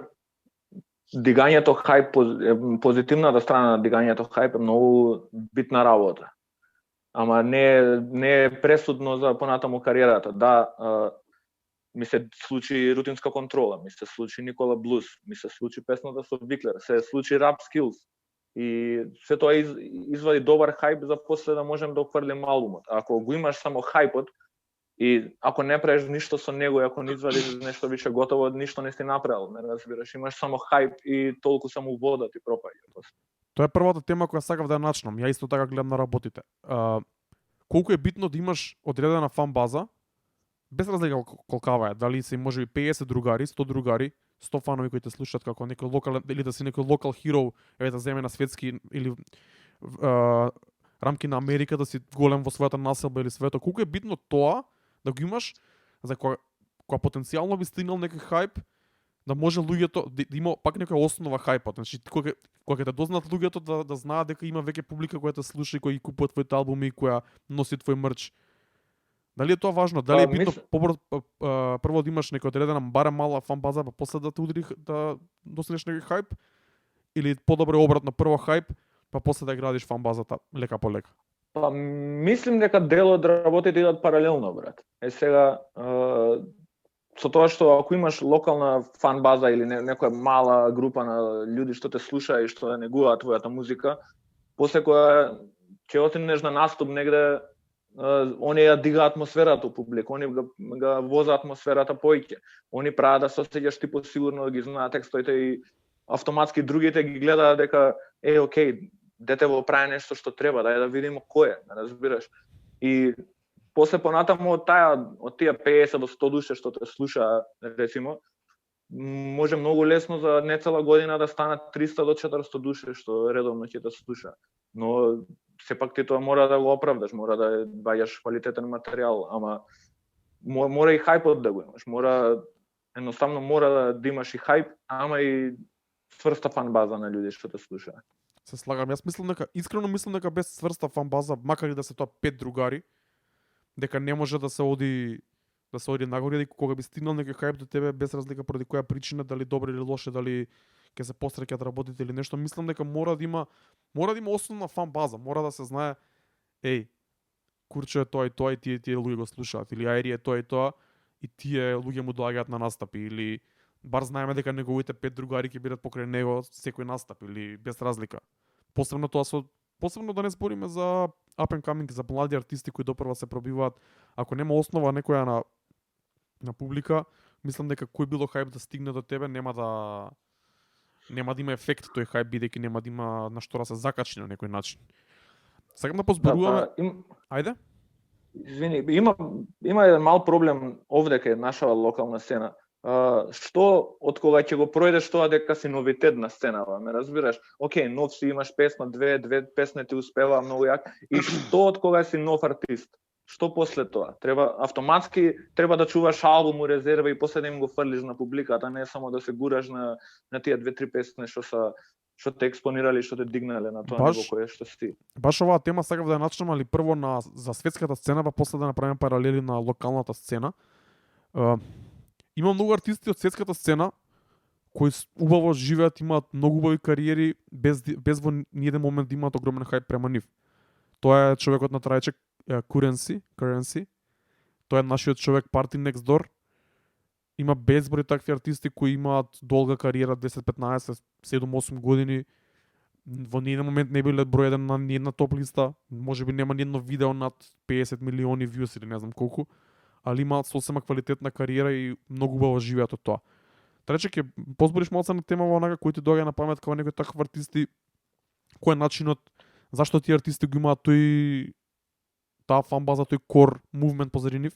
[SPEAKER 4] дигањето хајп, позитивната страна на дигањето хајп е многу битна работа. Ама не е пресудно за понатаму кариерата. Да, ми се случи Рутинска контрола, ми се случи Никола Блус, ми се случи песната со Виклер, се случи Rap Skills. И се тоа извади добар хајп за после да можем да отфрлим албумот. Ако го имаш само хајпот и ако не правиш ништо со него, и ако не извадиш нешто више готово, ништо не си направил, не разбираш, имаш само хајп и толку само вода ти пропаѓа.
[SPEAKER 1] Тоа е првата тема која сакав да ја начнам. Ја исто така гледам на работите. Колку е битно да имаш одредена фан база, без разлика колкава е, дали се можеби 50 другари, 100 другари, 100 фанови кои те слушаат како некој локален, или да си некој локал хиро, еве да земе на светски или рамки на Америка, да си голем во својата населба или свето. Колку е битно тоа да го имаш за кога потенцијално би стигнал некој хајп, да може луѓето да има пак некоја основа хајпот. Значи кога ќе те дознаат луѓето да знаат дека има веќе публика која те слуша и која ги купува твоите албуми и која носи твој мерч. Дали е тоа важно? Дали е битно прво да имаш некоја одредена барем мала фан база, па после да те удри да достигнеш некој хајп, или подобро обратно, прво хајп, па после да градиш фан базата лека по лека?
[SPEAKER 4] Па мислим дека дел од работите идат паралелно, брат. Сега со тоа што ако имаш локална фан база или некоја мала група на луѓе што те слуша и што негуваат твојата музика, после кога ќе отидеш на наступ негде, они ја дига атмосферата у публика, они го воза атмосферата поиќе. Они прават да се осеќаш ти посигурно, да ги знаат текстоите и автоматски другите ги гледаат дека окей, дете во прави нешто што треба, дај да видиме кој е, разбираш. И после понатаму од тие 50 до 100 души што те слуша, рецимо, може многу лесно за не цела година да станат 300 до 400 души што редовно ќе те слуша. Но сепак ти тоа мора да го оправдаш, мора да баѓаш квалитетен материјал, ама мора и хајпот да го имаш, едноставно мора да имаш и хајп, ама и цврста фан база на луѓе што те слушаат.
[SPEAKER 1] Се слагам, јас искрено мислам дека без цврста фан база, макар и да се тоа 5 другари, дека не може да се оди нагоре, кога би стигнал некој хајп до тебе без разлика поради која причина, дали добро или лоше, дали ќе се посреќат работите или нешто, мислам дека мора да има основна фан база, мора да се знае Курчо е тоа и тие луѓе го слушаат, или Ајри е тоа и тоа и тие луѓе му доаѓаат на настапи, или бар знаеме дека неговите 5 другари ќе бидат покрај него секој настап или без разлика. Посебно да не збориме за up and coming, за млади артисти кои допрва се пробиваат. Ако нема основа некоја на публика, мислам дека кој било хајп да стигне до тебе нема да има ефект тој хајп, бидејќи нема да има на што да се закачи на некој начин. Сакам да позборуваме. Ајде.
[SPEAKER 4] Извини, има еден мал проблем овде кај нашава локална сцена. Што од кога ќе го пројдеш тоа дека си новитет на сценава, ме разбираш? Океј, нов си, имаш песна, две песни ти успева многу јак, и што од кога си нов артист? Што после тоа? Треба автоматски да чуваш албум у резерва и после да им го фрлиш на публиката, не само да се гураш на тие 2-3 песни што те експонирали, што те дигнале на тоа ниво кое што си ти.
[SPEAKER 1] Баш оваа тема сакав да ја начнам, али прво за светската сцена, па после да направиме паралели на локалната сцена. Има многу артисти од светската сцена кои убаво живеат, имаат многу убави кариери без во ниеден момент да имаат огромен хајп према нив. Тоа е човекот на Трајче, Currency. Тоа е нашиот човек Party Next Door. Има безброј такви артисти кои имаат долга кариера, 10, 15, 7, 8 години. Во ниеден момент не биле број еден на ниедна топ листа. Можеби нема ниедно видео над 50 милиони views или не знам колку, али имаат сосема квалитетна кариера и многу убаво живеат од тоа. Трече ќе позбориш малце на тема во онака кој ти доаѓа на памет како некој таков артисти, кој е начинот, зашто тие артисти го имаат таа фан база, тој core movement позади нив?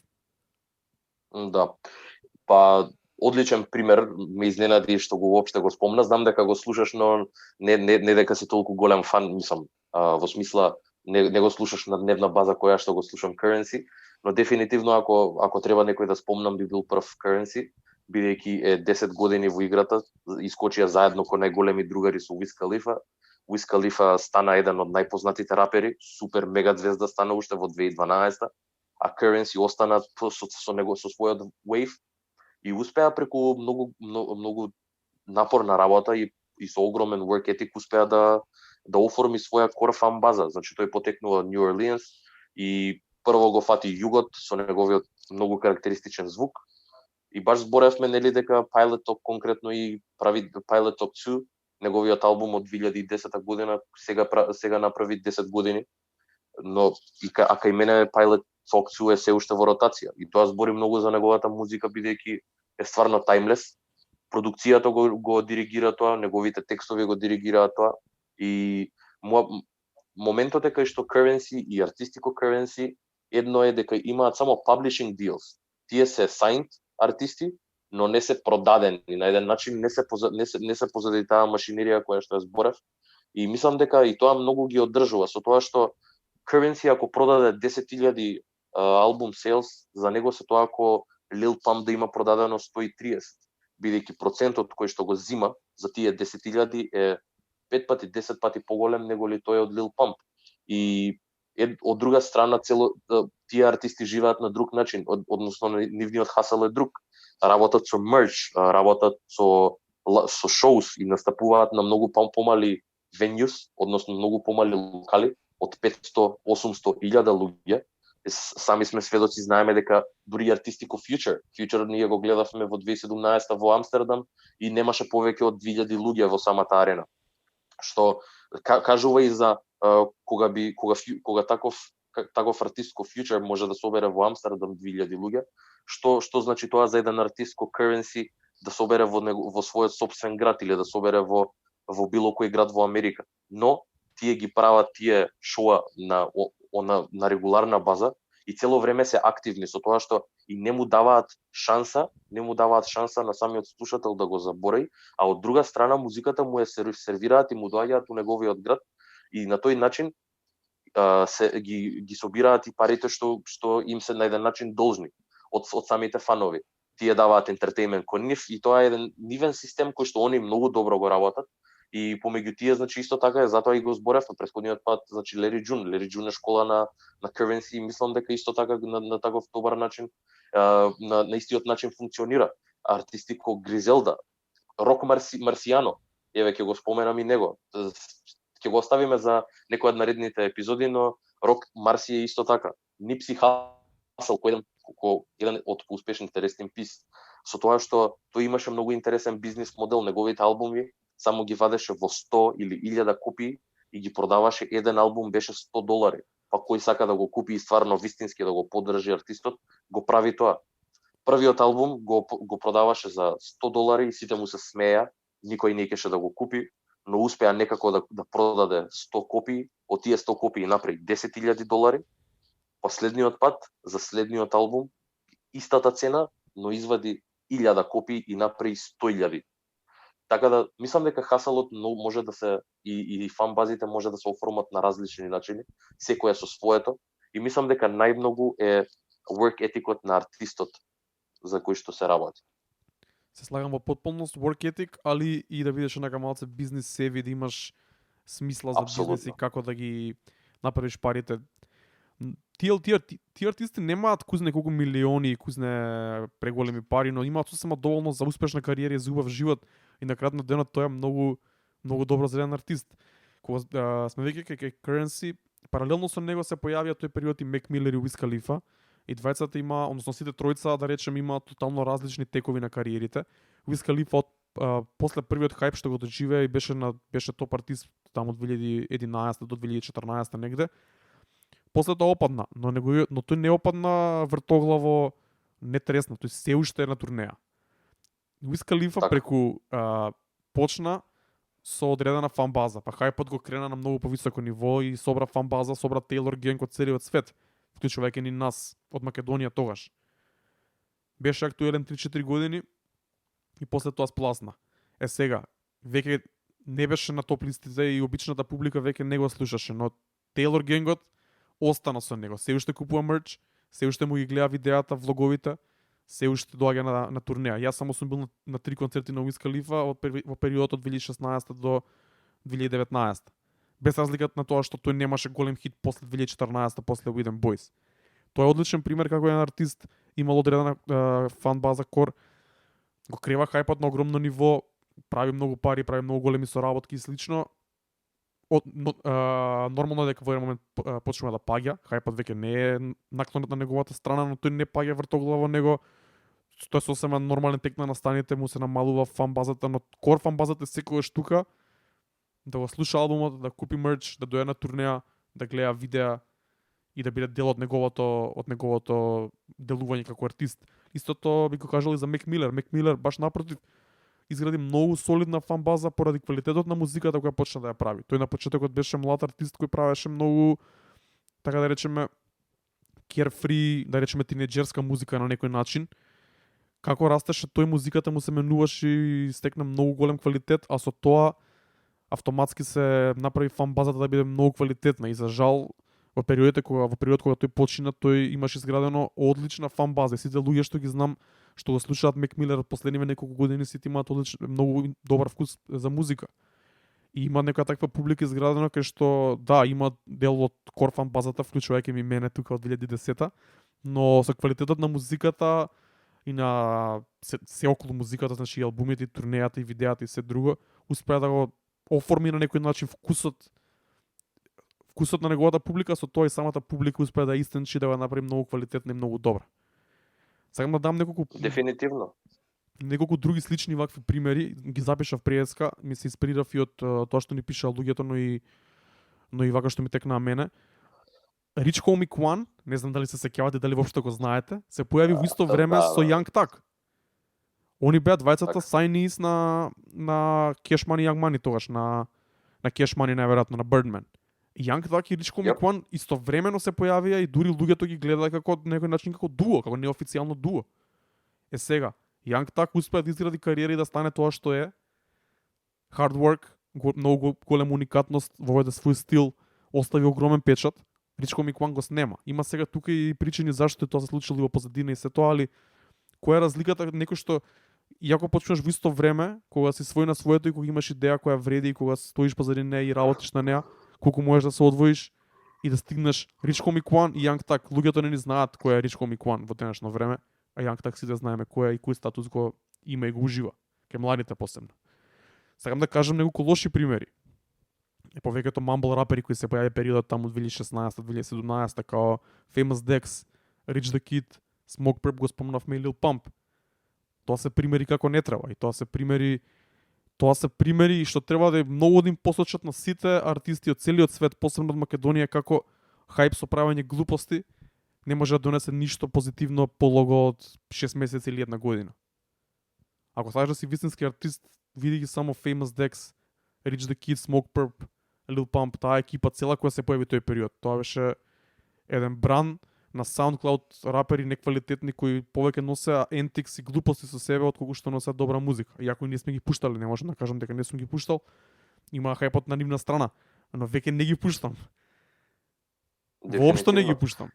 [SPEAKER 2] Да. Па одличен пример ме изненади што го воопште го спомна. Знам дека го слушаш, но не дека си толку голем фан, мислам, во смисла не го слушаш на дневна база која што го слушам Currency, но дефинитивно ако треба некој да спомнам би бил прв Currency, бидејќи е 10 години во играта, искочија заедно кој најголеми другари со Wiz Khalifa. Wiz Khalifa стана еден од најпознатите рапери, супер мега звезда стана уште во 2012, а Currency остана со него со својот wave и успеа преку многу напорна работа и со огромен work ethic успеа да оформи своја core fan база. Значи тој потекнува од New Orleans и прво го фати југот со неговиот многу карактеристичен звук. И баш зборевме нели дека Pilot Talk конкретно и прави Pilot Talk 2, неговиот албум од 2010 година, сега направи 10 години. Но а кај мене Pilot Talk 2 е се уште во ротација и тоа збори многу за неговата музика бидејќи е стварно таймлес. Продукцијата го диригира тоа, неговите текстови го диригираат тоа и моментот е кај што Currency и артистико Currency едно е дека имаат само publishing deals. Тие се signed артисти, но не се продадени на еден начин, не се позади таа машинерија која што ја зборев. И мислам дека и тоа многу ги одржува со тоа што Currency ако продаде 10.000 албум sales, за него се тоа ако Lil Pump да има продадено 130, бидејќи процентот кој што го зима за тие 10.000 е 5 пати, 10 пати поголем него ли тој од Lil Pump. И од друга страна тие артисти живеат на друг начин, односно нивниот хасел е друг. Работат со мерч, работат со шоус и настапуваат на многу помали venues, односно многу помали локали, од 500, 800, 1000 луѓе. Сами сме сведоци, знаеме дека дури артисти ко Future ние го гледавме во 2017 во Амстердам и немаше повеќе од 2000 луѓе во самата арена. Што кажува и за кога таков артист ко Future може да собере во Амстердам 2000 луѓе, што значи тоа за еден артист ко Currency да собере во својот сопствен град или да собере во било кој град во Америка. Но тие ги прават тие шоа на регуларна база и цело време се активни со тоа што и не му даваат шанса на самиот слушател да го заборави, а од друга страна музиката му ја сервираат и му доаѓаат у неговиот град и на тој начин ги собираат и парите што им се на еден начин должни од самите фанови. Тие даваат ентертејмент кон нив и тоа е еден нивен систем кој што они многу добро го работат. И помеѓу тие, значи, исто така е, затоа и го зборевме претходниот пат, значи, Larry June е школа на Currency и мислам дека исто така на таков добар начин, на истиот начин функционира. Артисти ко Гризелда, Рок Марсијано, еве ќе го споменам и него. Ќе го оставиме за некој од наредните епизоди, но Рок Марси е исто така. Nipsey Hussle, кој еден од успешните Rest in Peace, со тоа што тој имаше многу интересен бизнис модел, неговите албуми само ги вадеше во 100 или 1000 копии и ги продаваше, еден албум беше $100. Па кој сака да го купи и стварно вистински да го поддржи артистот, го прави тоа. Првиот албум го продаваше за $100 и сите му се смеја, никој не кеше да го купи, но успеа некако да продаде 100 копии, од тие 100 копии направи $10,000. Последниот пат, за следниот албум, истата цена, но извади 1000 копии и направи 100,000. Така да, мислам дека хасалот може да се, и фан базите може да се оформат на различни начини, секоја со своето, и мислам дека најмногу е work етикот на артистот за кој што се работи.
[SPEAKER 1] Се слагам во потполност work ethic, али и да бидеш онака малце бизнес севи, да имаш смисла за бизнес и како да ги направиш парите. Тие артисти немаат кузне колку милиони и кузне преголеми пари, но имаат сосема доволно за успешна кариера и за убав живот, и на крајот на денот тоа е многу добро за еден артист. Кога сме веќе кај Currency, паралелно со него се појавија тој период и Мек Милер и Уиз Калифа, и двајцата има, односно сите тројца, да речем, имаат тотално различни текови на кариерите. Уиз Калифа после првиот хајп што го доживеа и беше топ артист таму од 2011 до 2014 негде. После тоа опадна, но тој не опадна вртоглаво, не тресна, тој се уште е на турнеја. Уиз Калифа преку почна со одредена фан база, па хајпот го крена на многу повисоко ниво и собра фан база, собра Тейлор генг од целиот свет, вклучувајќи ни нас од Македонија тогаш. Беше актуелен 3-4 години и после тоа спласна. Сега, веќе не беше на топ листите и обичната публика веќе не го слушаше, но Тейлор генгот остана со него. Се уште купува мерч, се уште му ги гледа видеата, влоговите, се уште доаѓа на турнеја. Јас само сум бил на 3 концерти на Уиз Калифа во периодот од 2016 до 2019. Без разлика на тоа што тој немаше голем хит после 2014 после We Them Boys. Тоа е одличен пример како еден артист имал одредена фан база кор, го крива хајпот на огромно ниво, прави многу пари, прави многу големи соработки и слично. Нормално е дека во еден момент почнува да паѓа, хајпот веќе не е наклонет на неговата страна, но тој не паѓа вртоглаво него. Тоа е сосема нормален тек на настаните, му се намалува фан базата, но кор фан базата е секогаш тука да го слуша албумот, да купи мерч, да дојде на турнеја, да гледа видеа и да биде дел од неговото делување како артист. Истото би го кажал и за Мек Милер. Мек Милер баш напротив изгради многу солидна фан база поради квалитетот на музиката која почна да ја прави. Тој на почетокот беше млад артист кој правеше многу, така да речеме, carefree, да речеме тинеџерска музика на некој начин. Како растеше тој, музиката му се менуваше и стекна многу голем квалитет, а со тоа автоматски се направи фан базата да биде многу квалитетна и за жал во период кога тој почина, тој имаше изградено одлична фан база. Сите луѓе што ги знам, што го слушаат Мек Милер од последниве неколку години, сите имаат многу добар вкус за музика. И има некоја таква публика изградена кај што да, има дел од кор фан базата, вклучувајќи ми мене тука од 2010-та, но со квалитетот на музиката и на се околу музиката, значи и албумите, и турнејата, и видеата и се друго, успеа да го оформи на некој начин вкусот на неговата публика, со тоа и самата публика успеа да истенчи, да го направи многу квалитетна и многу добра. Сакам да дам
[SPEAKER 2] Дефинитивно.
[SPEAKER 1] Неколку други слични вакви примери, ги запишав преска, ми се инспирирав и од тоа што ни пишаа луѓето, но и вака што ми текна на мене. Rich Homie Quan, не знам дали се сеќавате, дали воопшто го знаете, се појави во исто време со Young Thug. Они беа двајцата signees на Cash Money Young Money тогаш, на Cash Money најверојатно, на Birdman. Young Thug и Rich Homie Quan истовремено се појавија и дури луѓето ги гледаат како некој начин како дуо, како неофицијално дуо. Сега, Young Thug успеа да изгради кариера и да стане тоа што е. Hard work, многу голема уникатност во овој свој стил, остави огромен печат. Rich Homie Quan го снема. Има сега тука и причини зашто тоа се случило во позадина и се тоа, али која е разликата некој што иако почнеш во исто време, кога си свој на своето и кога имаш идеја која вреди и кога стоиш позади неа и работиш на неа, колку можеш да се одвоиш и да стигнеш Rich Homie Quan и Young Thug. Луѓето не ни знаат кој е Rich Homie Quan во денешно време, а Young Thug сите знаеме кој е и кој статус го има и го ужива. Кај младите посебно. Сакам да кажам неколку лоши примери. И повеќето мамбл рапери кои се појави периодот таму 2016-2017 као Famous Dex, Rich the Kid, Smoke Perp го спомнавме и Lil Pump. Тоа се примери како не треба и тоа се примери што треба да многу да им посочат на сите артисти од целиот свет, посебно од Македонија, како хајп со правење глупости не може да донесе ништо позитивно полого од 6 месеци или 1 година. Ако сакаш да си вистински артист, види ги само Famous Dex, Rich the Kid, Smoke Purp, Lil Pump, таа екипа цела која се појави тој период. Тоа беше еден бран на SoundCloud рапери неквалитетни кои повеќе носеа ентикс и глупости со себе отколку што носеа добра музика. Иако ние сме ги пуштали, не можам да кажам дека не сум ги пуштал. Има хајпот на нивна страна, но веќе не ги пуштам. Воопшто не ги пуштам.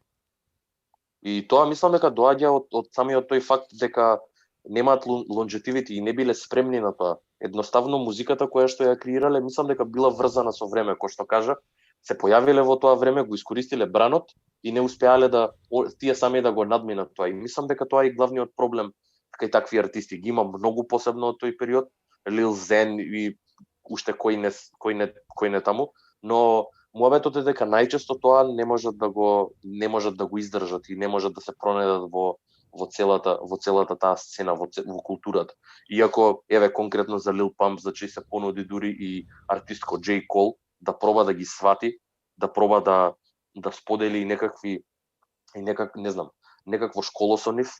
[SPEAKER 2] И тоа мислам дека доаѓа од самиот тој факт дека немаат лонжетивити и не биле спремни на тоа. Едноставно музиката која што ја креирале, мислам дека била врзана со време, кој што кажа, се појавиле во тоа време, го искористиле бранот и не успеале да тие сами да го надминат тоа. И мислам дека тоа е главниот проблем кај такви артисти. Ги има многу посебно од тој период, Lil Zen и уште кој не таму, но муабетот е дека најчесто тоа не можат да го издржат и не можат да се пронедат во целата таа сцена, во културата. Иако еве конкретно за Lil Pump, значи се понуди дури и артист како J. Cole да проба да ги свати, да проба да сподели некакво школо со нив.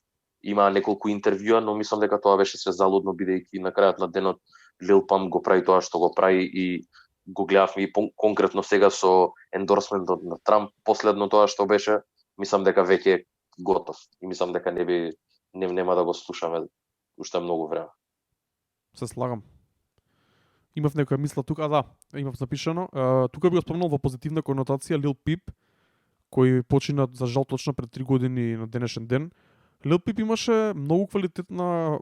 [SPEAKER 2] Има неколку интервјуа, но мислам дека тоа беше све залудно, бидејќи на крајот на денот Lil Pump го прави тоа што го прави и го гледавме и конкретно сега со ендорсментот на Трамп, последно тоа што беше, мислам дека веќе е готов. И мислам дека нема да го слушаме уште многу време.
[SPEAKER 1] Се слагам. Имав некоја мисла тука, да, имав запишано. Тука би го спомнал во позитивна конотација Lil Peep, кој почина за жал точно пред 3 години на денешен ден. Lil Peep имаше многу квалитетна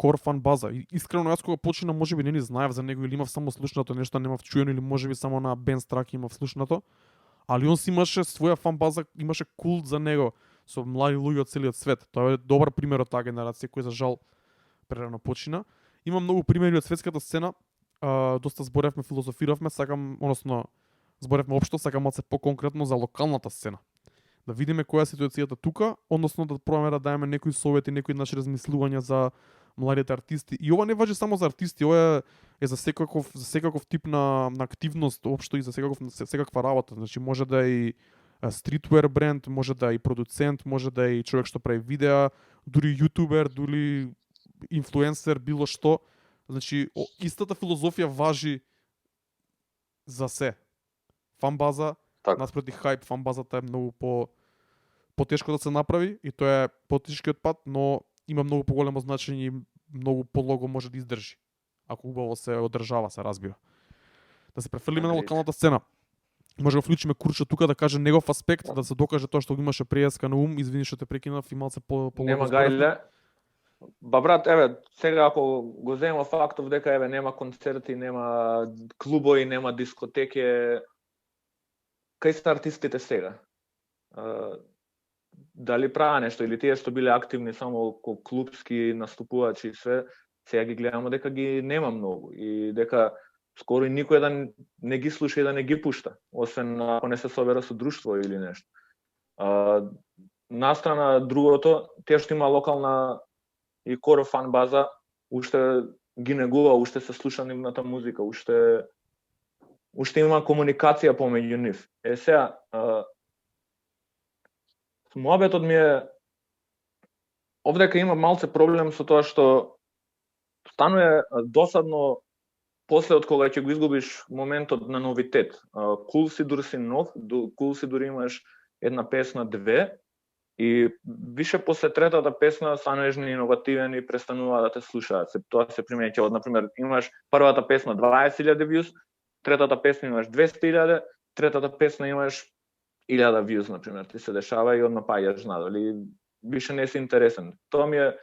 [SPEAKER 1] core фан база. И искрено јас кога почина, можеби не ни знаев за него или имав само слушнато нешто, немав чуено или можеби само на Ben Strack имав слушнато. Али он си имаше своја фан база, имаше култ за него со млади луѓе од целиот свет. Тоа е добар пример од таа генерација кој за жал прерано почина. Има многу примери од светската сцена. Доста зборевме, филозофиравме, зборевме општо, сакам малце по-конкретно за локалната сцена. Да видиме која е ситуацијата тука, односно да пробаме да даеме некои совети, некои наши размислувања за младите артисти. И ова не важи само за артисти, ова е за секаков тип на активност, општо и за секаква работа. Значи може да е и стритвер бренд, може да е и продуцент, може да е и човек што прави видеа, дури јутубер, дури инфлуенсер, било што. Значи, истата филозофија важи за се. Фан база, наспроти хајп, фан базата е многу потешко да се направи и тоа е потешкиот пат, но има многу поголемо значење и многу полого може да издржи. Ако убаво се одржава, се разбира. Да се префрлиме на локалната сцена. Може да вклучиме Курчо тука да каже негов аспект, да се докаже тоа што го имаше пријаска на ум. Извини што те прекинав и малце полого.
[SPEAKER 4] Нема гајле. Ба брат, еве, сега ако го земам фактов дека еве нема концерти, нема клубови, нема дискотеки, кај се артистите сега? Дали прават нешто или тие што биле активни само ко клубски наступувачи и све, сега ги гледаме дека ги нема многу и дека скоро и никој да не ги слуша и да не ги пушта, освен ако не се собера со друштво или нешто. Настрана другото, тие што има локална и коро фан база, уште ги негува, уште се слуша нивната музика, уште има комуникација помеѓу нив. Сега, муабетот ми е овдека има малце проблем со тоа што станува досадно после од кога ќе го изгубиш моментот на новитет. Кул си дури си нов, кул си дури имаш една песна, две, и више после третата песна станеш иновативен и престанува да те слушаат. Тоа се применеќе од, например, имаш првата песна 20.000 views, третата песна имаш 200.000, третата песна имаш 1000 views, например, ти се дешава и одма паѓаш надолу. Више не си интересен. Тоа ми е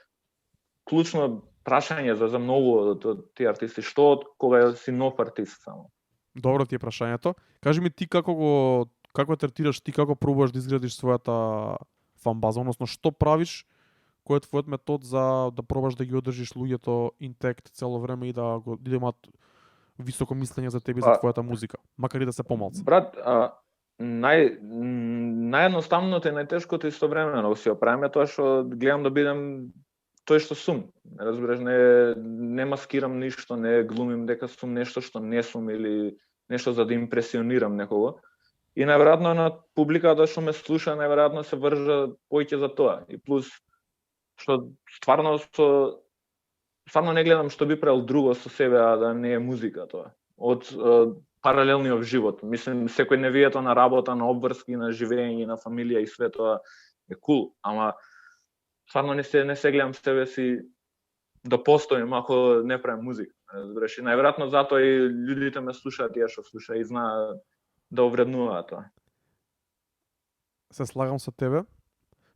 [SPEAKER 4] клучно прашање за многу од тие артисти. Што од кога си нов артист само?
[SPEAKER 1] Добро ти е прашањето. Кажи ми ти како третираш, ти како пробуваш да изградиш својата фан база, односно што правиш, кој е твојот метод за да пробаш да ги одржиш луѓето интект цело време и да имаат високо мислење за тебе и за твојата музика, макар и да се помалце?
[SPEAKER 4] Брат, наједноставното и најтешкото истовремено го си оправиме тоа што гледам да бидам тој што сум. Разбираш, не маскирам ништо, не глумим дека сум нешто што не сум или нешто за да импресионирам некого. И најверојатно на публиката што ме слуша, најверојатно се вржа повеќе за тоа. И плюс што стварно не гледам што би правил друго со себе, а да не е музика тоа. Од паралелниот живот. Мислим, секојдневието на работа, на обврски, на живење, на фамилија и све тоа е кул, ама стварно не се гледам себе си да постоим ако не правим музика. Разбираш, и најверојатно затоа и луѓето ме слушаат, тие што слушаат и знаат да овреднуваат тоа.
[SPEAKER 1] Се слагам со тебе.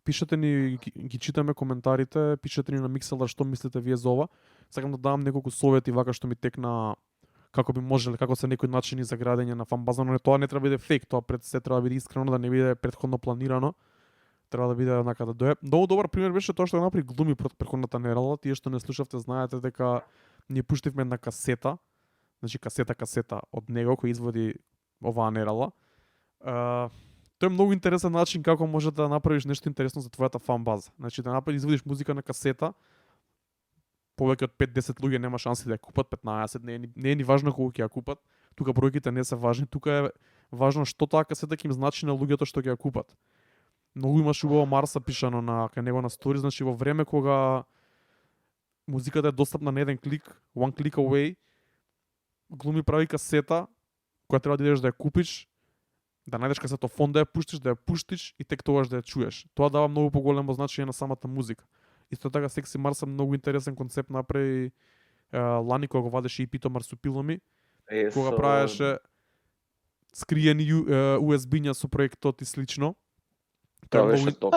[SPEAKER 1] Пишете ни, ги читаме коментарите, пишете ни на Mixlr што мислите вие за ова. Сакам да дам неколку совети вака што ми текна како би можеле, како се некои начини за градење на фан база, но тоа не треба да биде фейк, тоа пред се треба да биде искрено, да не биде претходно планирано. Треба да биде однака да дое. Многу добар пример беше тоа што го направи Глуми претходната недела. Тие што не слушавте знаете дека ние пуштивме на касета, значи касета од него кој изводи оваа недела. Тоа е многу интересен начин како може да направиш нешто интересно за твојата фан база. Значи да изводиш музика на касета, повеќе од 5-10 луѓе нема шанси да ја купат, 15 не е ни важно колку ќе ја купат. Тука бројките не се важни, тука е важно што таа касета ќе им значи на луѓето што ќе ја купат. Многу имаш убаво Марса пишано на кај него на стори, значи во време кога музиката е достапна на еден клик, one click away, Глуми прави касета која треба да идеш да ја купиш, да најдеш касетофон да ја пуштиш и тек тогаш да ја чуеш. Тоа дава многу поголемо значење на самата музика. Исто така Секси Марса многу интересен концепт направи лани кога го вадеше и Пито Марсупиломи, кога правеше скриени USB-ња со проектот и слично.
[SPEAKER 4] Тоа беше топ.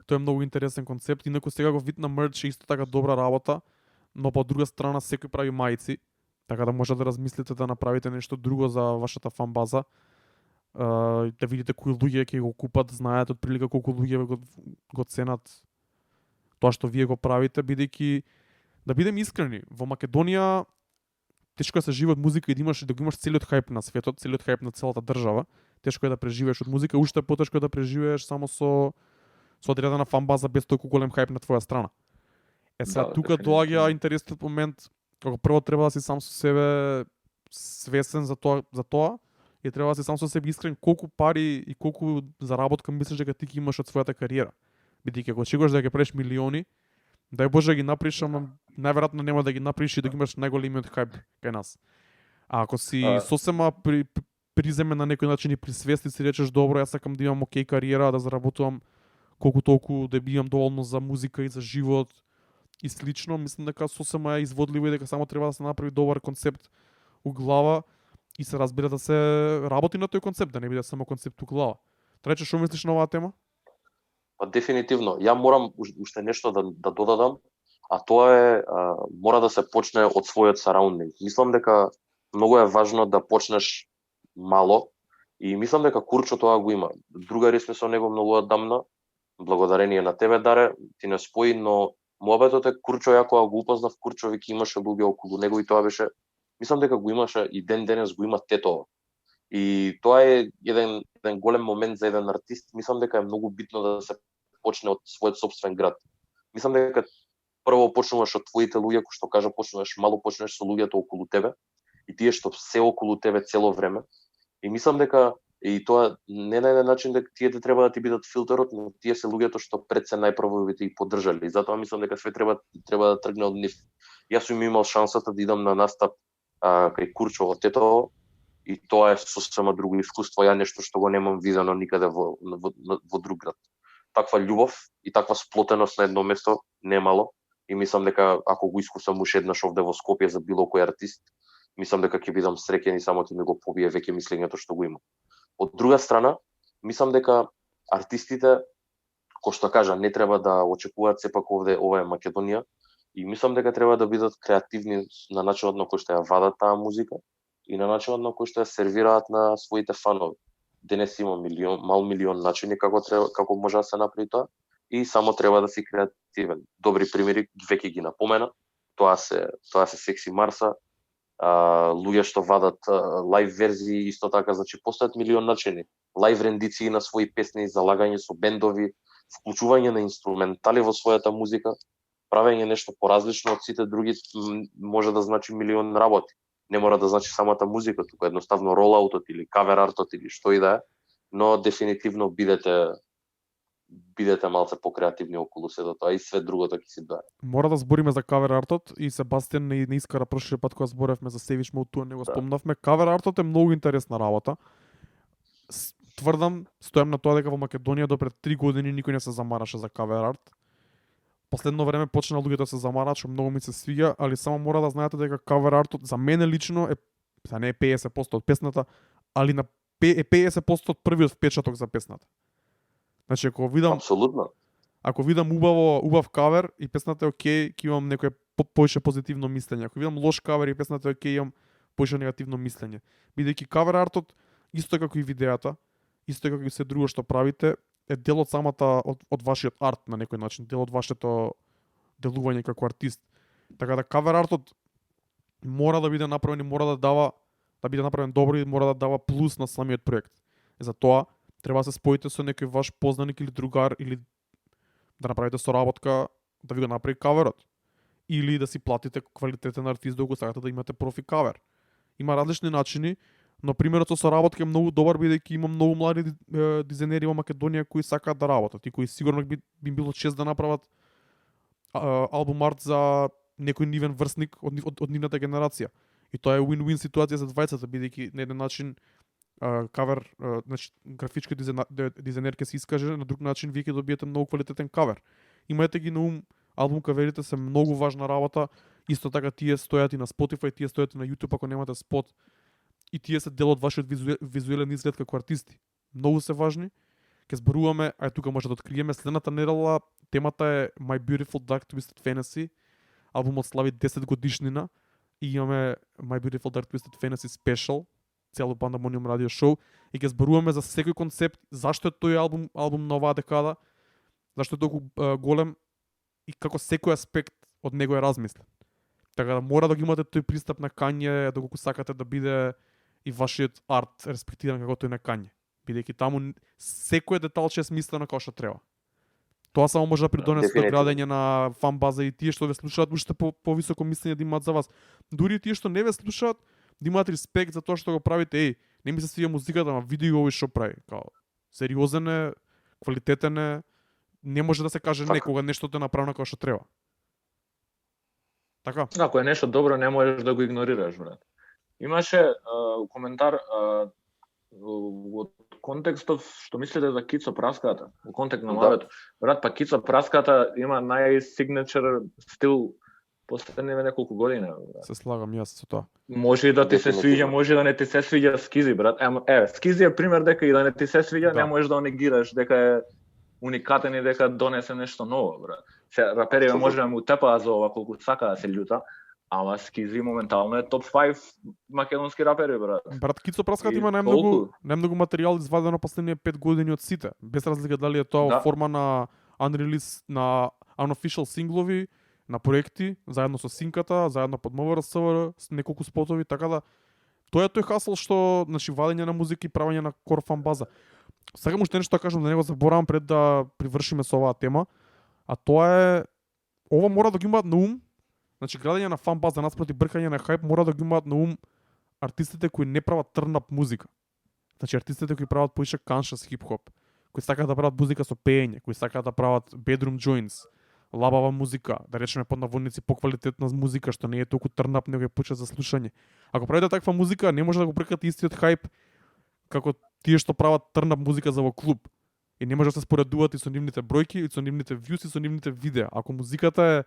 [SPEAKER 1] Тоа е многу интересен концепт. Инаку сега го вид на мерч е исто така добра работа, но по друга страна секој прави мајци, така да може да размислите да направите нешто друго за вашата фан база. Да видите кои луѓе ќе го купат, знаете од прилика колку луѓе го ценат тоа што вие го правите, бидејќи да бидеме искрени, во Македонија тешко е да се живее од музика и да го имаш целиот хајп на светот, целиот хајп на целата држава. Тешко е да преживееш од музика, уште потешко е да преживееш само со одредена фан база без толку голем хајп на твоја страна. Сега тука доаѓа интересниот момент кога прво треба да си сам со себе свесен за тоа и треба да си сам со себе искрен колку пари и колку заработка мислиш дека ти ќе имаш од својата кариера. Бидејќи ако очекуваш да ќе правиш милиони, дај Боже да ги направиш, ама најверојатно нема да ги направиш и да ги имаш најголемиот хајп кај нас. А ако си сосема приземен на некој начин и присвести си речеш добро, јас сакам да имам окей кариера, да заработувам колку толку, да имам доволно за музика и за живот и слично, мислам дека сосема е изводливо и дека само треба да се направи добар концепт у глава и се разбира да се работи на тој концепт, да не биде само концепт у глава. Трече, што мислиш на оваа тема?
[SPEAKER 2] Па дефинитивно. Ја морам уште нешто да додадам, а тоа е мора да се почне од својот сараундинг. Мислам дека многу е важно да почнеш мало и мислам дека Курчо тоа го има. Другари сме со него многу одамна, благодарение на тебе, Даре, ти не спои, но муабетот е Курчо, ја кога го упознав Курчо, веќе имаше луѓе околу него и тоа беше, мислам дека го имаше и ден денес го има тетово. И тоа е еден голем момент за еден артист. Мислам дека е многу битно да се почне од својот сопствен град. Мислам дека прво почнуваш од твоите луѓе, кои што кажа, почнуваш мало, почнеш со луѓето околу тебе и тие што се околу тебе цело време. И мислам дека и тоа не на еден начин дека тие треба да ти бидат филтерот, но тие се луѓето што пред се најпрво би ти поддржале. И затоа мислам дека све треба да тргне од нив. Јас сум имал шансата да идам на настап кај Курчо од Тетово и тоа е сосема друго искуство, ја нешто што го немам видено никаде во друг град. Таква љубов и таква сплотеност на едно место не е мало и мислам дека ако го искусам уште еднаш овде во Скопје за било кој артист, мислам дека ќе бидам среќен и само ќе ми го побие веќе мислењето што го има. Од друга страна, мислам дека артистите, кој што кажа, не треба да очекуваат сепак овде, ова е Македонија, и мислам дека треба да бидат креативни на начинот на кој што ја вадат таа музика и на начинот на кој што ја сервираат на своите фанови. Денес има милион начини како може да се направи тоа и само треба да си креативен. Добри примери веќе ги напомена. Тоа се Секси Марса, луѓе што вадат лайв верзии, исто така, значи постојат милион начини. Лайв рендиции на своји песни, залагање со бендови, вклучување на инструментали во својата музика. правење нешто поразлично од сите други може да значи милион работи. Не мора да значи самата музика, тука едноставно ролаутот или кавер артот или што и да е, но дефинитивно бидете малце покреативни околу сето тоа и све другото ќе си дое.
[SPEAKER 1] Мора да збориме за кавер артот и Себастијан не искара прошли пат кога зборевме за Savage Mode, тоа не го спомнавме. Кавер артот е многу интересна работа. Тврдам, стојам на тоа дека во Македонија до пред 3 години никој не се замараше за кавер арт. Последно време почна луѓето да се замараат, што многу ми се свиѓа, али само мора да знаете дека кавер артот за мене лично е не е 50% од песната, али е 50% од првиот впечаток за песната. Значи ако видам
[SPEAKER 2] Апсолутно.
[SPEAKER 1] Ако видам убав кавер и песната е окей, ќе имам некое поише позитивно мислење. Ако видам лош кавер и песната е окей, имам поише негативно мислење. Бидејќи кавер артот исто како и видеата, исто како и се друго што правите, е дел од самата од вашиот арт на некој начин, дел од вашето делување како артист. Така да кавер артот мора да биде направен и мора да биде направен добро и мора да дава плюс на самиот проект. За тоа треба да се споите со некој ваш познаник или другар или да направите соработка да ви го направи каверот. Или да си платите квалитетен артист да го сакате да имате профи кавер. Има различни начини, но примерот со соработка е многу добар бидејќи има многу млади дизајнери во Македонија кои сакаат да работат и кои сигурно би било чест да направат албум арт за некој нивен врсник од нивната генерација. И тоа е win-win ситуација за двајцата бидејќи на еден начин кавер, значи графички дизајнер ќе се искаже, на друг начин вие ќе добиете многу квалитетен кавер. Имајте ги на ум, албум каверите се многу важна работа, исто така тие стојат и на Spotify, тие стојат и на YouTube ако немате спот, и тие се дел од вашиот визуелен изглед како артисти. Многу се важни. Ќе зборуваме, тука може да откриеме следната недела, темата е My Beautiful Dark Twisted Fantasy, албумот слави 10 годишнина и имаме My Beautiful Dark Twisted Fantasy Special, цело Pandemonium радио шоу, и ќе зборуваме за секој концепт, зашто е тој албум на оваа декада, зашто е толку голем и како секој аспект од него е размислен. Така да мора да го имате тој пристап на Кање, доколку сакате да биде и вашиот арт респектиран како тој на Кање. Бидејќи таму секој деталче е смислено како што треба. Тоа само може да придонесе до градење на фан база и тие што ве слушаат уште повисоко мислење да имаат за вас. Дури тие што не ве слушаат, да имаат респект за тоа што го правите. Не ми се свиѓа музиката, ама видео овој што прави. Као сериозен е, квалитетен е, не може да се каже
[SPEAKER 2] така.
[SPEAKER 1] Некога нештото е направено како што треба. Така?
[SPEAKER 4] Ако е нешто добро, не можеш да го игнорираш, брат. Имаше коментар во контекстов што мислите за Кицо Праската, во контекст на младото. Брат, па Кицо Праската има нај-сигнечер стил последниве неколку години. Брат.
[SPEAKER 1] Се слагам јас со тоа.
[SPEAKER 4] Може и да ти се свиѓа, може и да не ти се свиѓа Скизи, брат. Скизи е пример дека и да не ти се свиѓа, не можеш да онегираш дека е уникатен и дека донесе нешто ново, брат. Се раперите може да му тепаат за ова колку сака да се љута, ама Скизи моментално е топ 5 македонски рапери, брат.
[SPEAKER 1] Брат, Кицо Праската има најмногу материјал извадено последниве 5 години од сите. Без разлика дали е тоа форма на unreleased, на unofficial синглови, на проекти, заедно со Синката, заедно под МВР, с неколку спотови, така да тоа е тој хасл што, значи, вадење на музика и правење на кор фан база. Сакам уште нешто да кажам, да не го заборавам пред да привршиме со оваа тема, а тоа е, ова мора да ги имаат на ум, значи градење на фан база наспроти бркање на хајп, мора да ги имаат на ум артистите кои не прават трнап музика. Значи артистите кои прават поише conscious хип-хоп, кои сакаат да прават музика со пеење, кои сакаат да прават bedroom joints, лабава музика, да речеме под наводници поквалитетна музика што не е толку трнап, него е почет за слушање. Ако правите таква музика, не може да го бркате истиот хајп како тие што прават трнап музика за во клуб. И не може да се споредуваат и со нивните бројки, и со нивните views, и со нивните видеа. Ако музиката е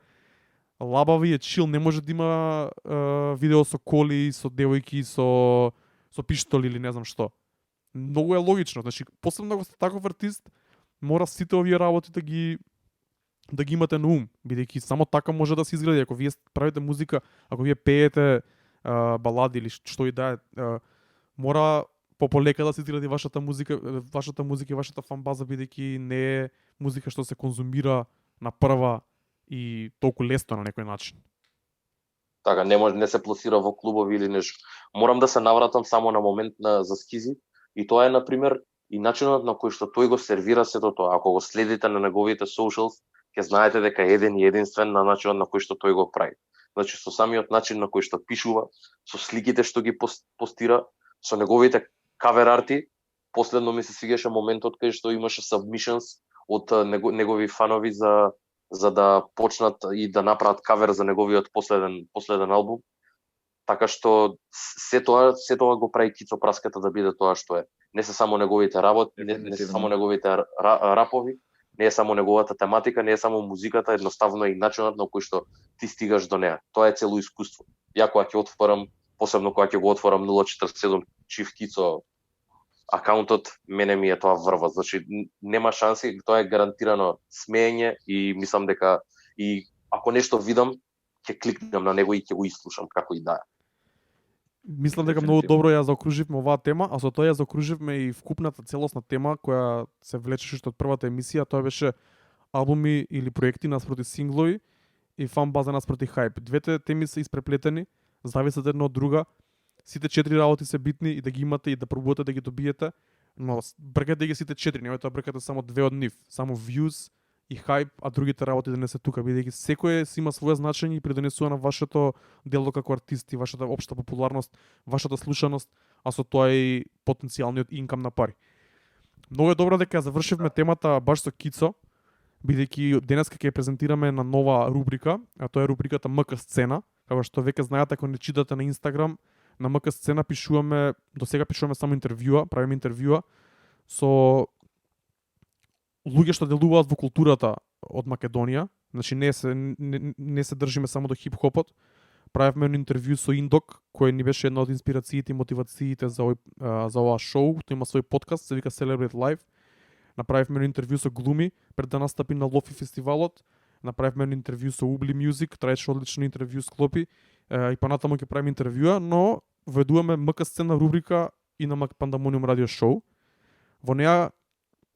[SPEAKER 1] лабава и е чил, не може да има видео со коли, со девојки, со пиштоли или не знам што. Многу е логично. Значи, посебно ако сте таков артист, мора сите овие работи да ги имате на ум, бидејќи само така може да се изгледа. Ако вие правите музика, ако вие пеете балади или што и да е, мора пополека да се изгради вашата музика и вашата фан база, бидејќи не е музика што се конзумира на прва и толку лесно на некој начин.
[SPEAKER 2] Така, не се пласира во клубови или нешто. Морам да се навратам само на момент за Скизи, и тоа е, например, и начинот на кој што тој го сервира сето тоа. Ако го следите на неговите socials, ќе знаете дека е еден и единствен на начинот на кој што тој го прави. Значи со самиот начин на кој што пишува, со сликите што ги постира, со неговите кавер арти. Последно ми се свигаше моментот кај што имаше submissions од негови фанови за да почнат и да направат кавер за неговиот последен албум. Така што се тоа го прави Кицо Праската да биде тоа што е. Не се само неговите работи, не се само неговите рапови, не е само неговата тематика, не е само музиката, едноставно и начинот на кој што ти стигаш до неа. Тоа е цело искуство. Ја кога ќе отворам, посебно кога ќе го отворам 047 Chief Кицо акаунтот, мене ми е тоа врва. Значи нема шанси, тоа е гарантирано смеење и мислам дека и ако нешто видам, ќе кликнам на него и ќе го ислушам како и да е.
[SPEAKER 1] Мислам дека многу добро ја заокруживме оваа тема, а со тоа ја заокруживме и вкупната целосна тема која се влечеше уште од првата емисија, тоа беше албуми или проекти наспроти синглови и фан база наспроти хајп. Двете теми се испреплетени, зависат една од друга. Сите 4 работи се битни и да ги имате и да пробувате да ги добиете, но бркате ги сите 4, немојте да бркате само две од нив, само views и хайп, а другите работи да не се тука, бидејќи секој си има свое значење и придонесува на вашето дело како артисти, вашата општа популарност, вашата слушаност, а со тоа и потенцијалниот инкам на пари. Многу е добро дека завршивме темата баш со Кицо, бидејќи денеска ќе презентираме на нова рубрика, а тоа е рубриката МК сцена, како што веќе знаете ако не читате на Инстаграм, на МК сцена пишуваме, до сега пишуваме само интервјуа, правиме интервјуа со луѓе што делуваат во културата од Македонија, значи не се држиме само до хип-хопот. Правевме интервју со Индок, кој ни беше една од инспирациите и мотивациите за оваа шоу. Тој има свој подкаст, се вика Celebrate Life. Направивме интервју со Глуми пред да настапи на Лофи фестивалот. Направивме интервју со Убли Music, траеше одлично интервју склопи. И понатаму ќе правиме интервјуа, но введуваме МК сцена рубрика и на Пандамониум радио шоу. Во неа,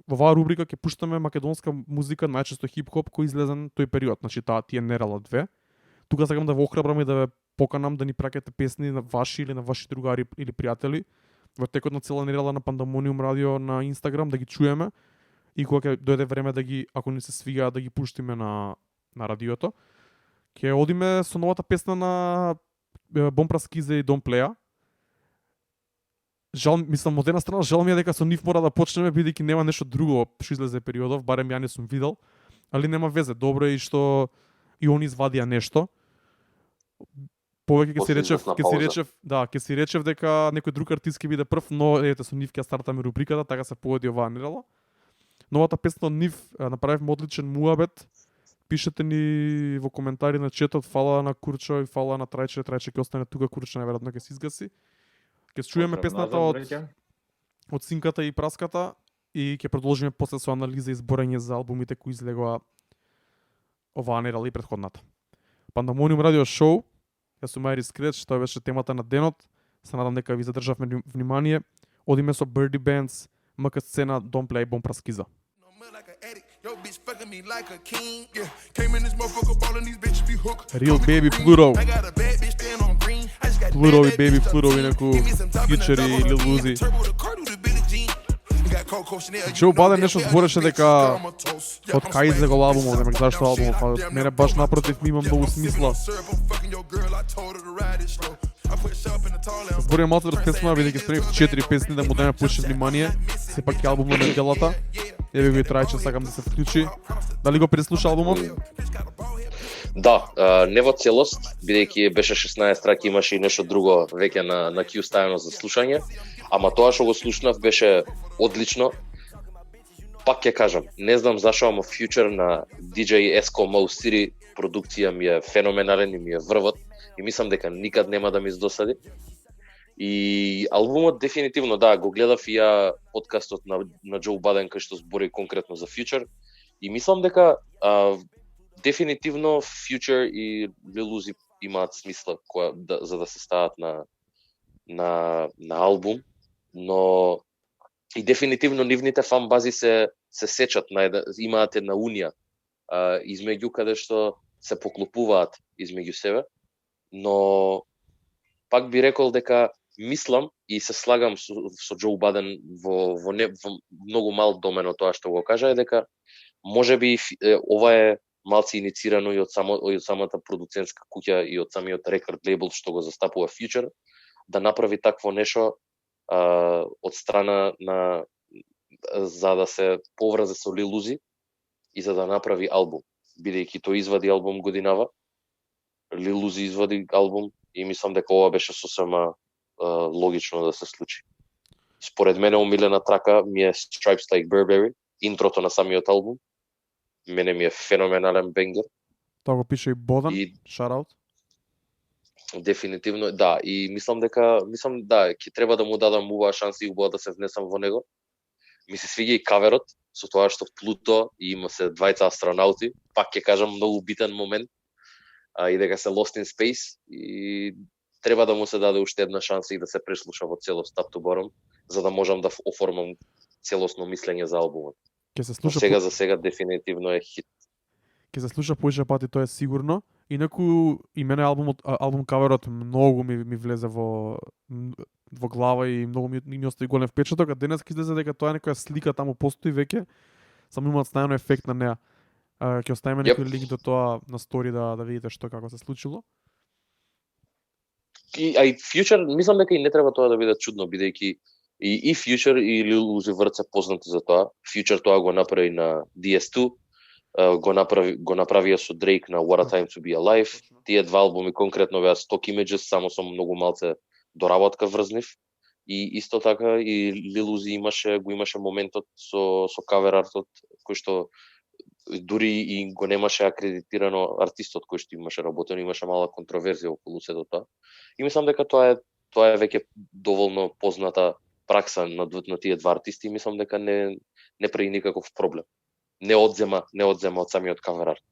[SPEAKER 1] во оваа рубрика ќе пуштаме македонска музика, најчесто хип-хоп, кој излезен тој период, значи таа ти е Нерала 2. Тука сакам да ве охрабрам и да ве поканам да ни праќате песни на ваши или на ваши другари или пријатели во текот на цела недела на Пандамониум радио на Инстаграм да ги чуеме и кога ќе дојде време да ги, ако ни се свига, да ги пуштиме на радиото. Ќе одиме со новата песна на Бом Праскиза и Don't Play-а. Жал, мислам, од една страна жал ми е дека со нив мора да почнеме, бидејќи нема нешто друго што излезе периодов, барем ја не сум видел, али нема везе, добро е и што и они извадија нешто. Повеќе ќе си речев дека некој друг артист ќе биде прв, но ете со нив ќе стартаме рубриката, така се поведи оваа недела. Новата песна од нив направивме одличен муабет. Пишете ни во коментари на четот, фала на Курчо и фала на Трајче ќе остане тука, Курчо најверојатно ќе се изгаси. Ќе чуеме песната од Синката и Праската и ќе продолжиме после со анализа и зборење за албумите кои излегоа оваа недела и претходната. Пандамониум радио шоу, јас сум Ајрис Креч, тоа беше темата на денот. Се надам дека ви задржавме внимание. Одиме со Birdie Bands, МК сцена, Don't Play, Бом Праскиза. Real Baby Pluto. Pluto и Baby Pluto и неку Future и Lil Uzi. Джо Баден нешто збореше дека од кај излегол албумот, немек зашто албумот, мене баш напротив ми има многу смисла. Зборим малку од песна, бидејќи спремив 4 песни да му дадеме повеќе внимание. Сепак е албумот на неделата. Еве го и Трајче, сакам да се вклучи. Дали го преслуша албумот?
[SPEAKER 2] Да, не во целост, бидејќи беше 16 траки, имаше и нешто друго веќе на Q ставено за слушање, ама тоа што го слушнав беше одлично. Пак ќе кажам, не знам зашо, ама Future на DJ Esco Mo City продукција ми е феноменален и ми е врвот и мислам дека никад нема да ми издосади. И албумот дефинитивно, да, го гледав и ја подкастот на Джо Баден кај што збори конкретно за Future и мислам дека дефинитивно Future и Lil Uzi имаат смисла за да се стават на албум, но и дефинитивно нивните фан бази се сечат имаат една унија измеѓу каде што се поклопуваат измеѓу себе, но пак би рекол дека мислам и се слагам со Джо Баден во многу мал домен од тоа што го кажа е дека можеби ова е малци иницирано и од самата продуцентска куќа и од самиот рекорд лейбл што го застапува Future, да направи такво нешто од страна на за да се поврзе со Lil Uzi и за да направи албум, бидејќи тој извади албум годинава, Lil Uzi извади албум и мислам дека ова беше сосема логично да се случи. Според мене омилена трака ми е Stripes Like Burberry, интрото на самиот албум. Мене ми е феноменален бенгер.
[SPEAKER 1] Тоа го пише и Бодан,
[SPEAKER 2] И
[SPEAKER 1] шараут.
[SPEAKER 2] дефинитивно, да, и мислам да, ќе треба да му дадам убава шанса и убава да се внесам во него. Ми се свиѓа и каверот, со тоа што Плуто и има се двајца астронаути, пак ќе кажам многу битен момент, и дека се Lost in Space и треба да му се даде уште една шанса и да се преслуша во целост Up to Bottom, за да можам да оформам целосно мислење за албумот.
[SPEAKER 1] Ќе се
[SPEAKER 2] Но
[SPEAKER 1] слуша
[SPEAKER 2] сега за сега дефинитивно е хит.
[SPEAKER 1] ќе се слуша повеќе пати, тоа е сигурно. Инаку и мене албум каверот многу ми влезе во глава и многу ми остави голем впечаток, а денес ќе излезе дека тоа е некоја слика таму постои веќе, само имаат стајано ефект на неа. Ќе оставиме некој линк до тоа на стори да видите што како се случило.
[SPEAKER 2] И Future, мислам дека и не треба тоа да биде чудно, бидејќи и Future и Lil Uzi Vert се познати за тоа. Future тоа го направи на DS2, го направија со Drake на What a Time to Be Alive. Тие два албуми конкретно беа Stock Images, само со многу малце доработка врз нив. И исто така и Lil Uzi го имаше моментот со кавер артот, кој што дури и го немаше акредитирано артистот кој што имаше работено, имаше мала контроверзија околу сето тоа. И мислам дека тоа е веќе доволно позната пракса на тие два артисти и мислам дека не прави никаков проблем. Не одзема од самиот кавер арт.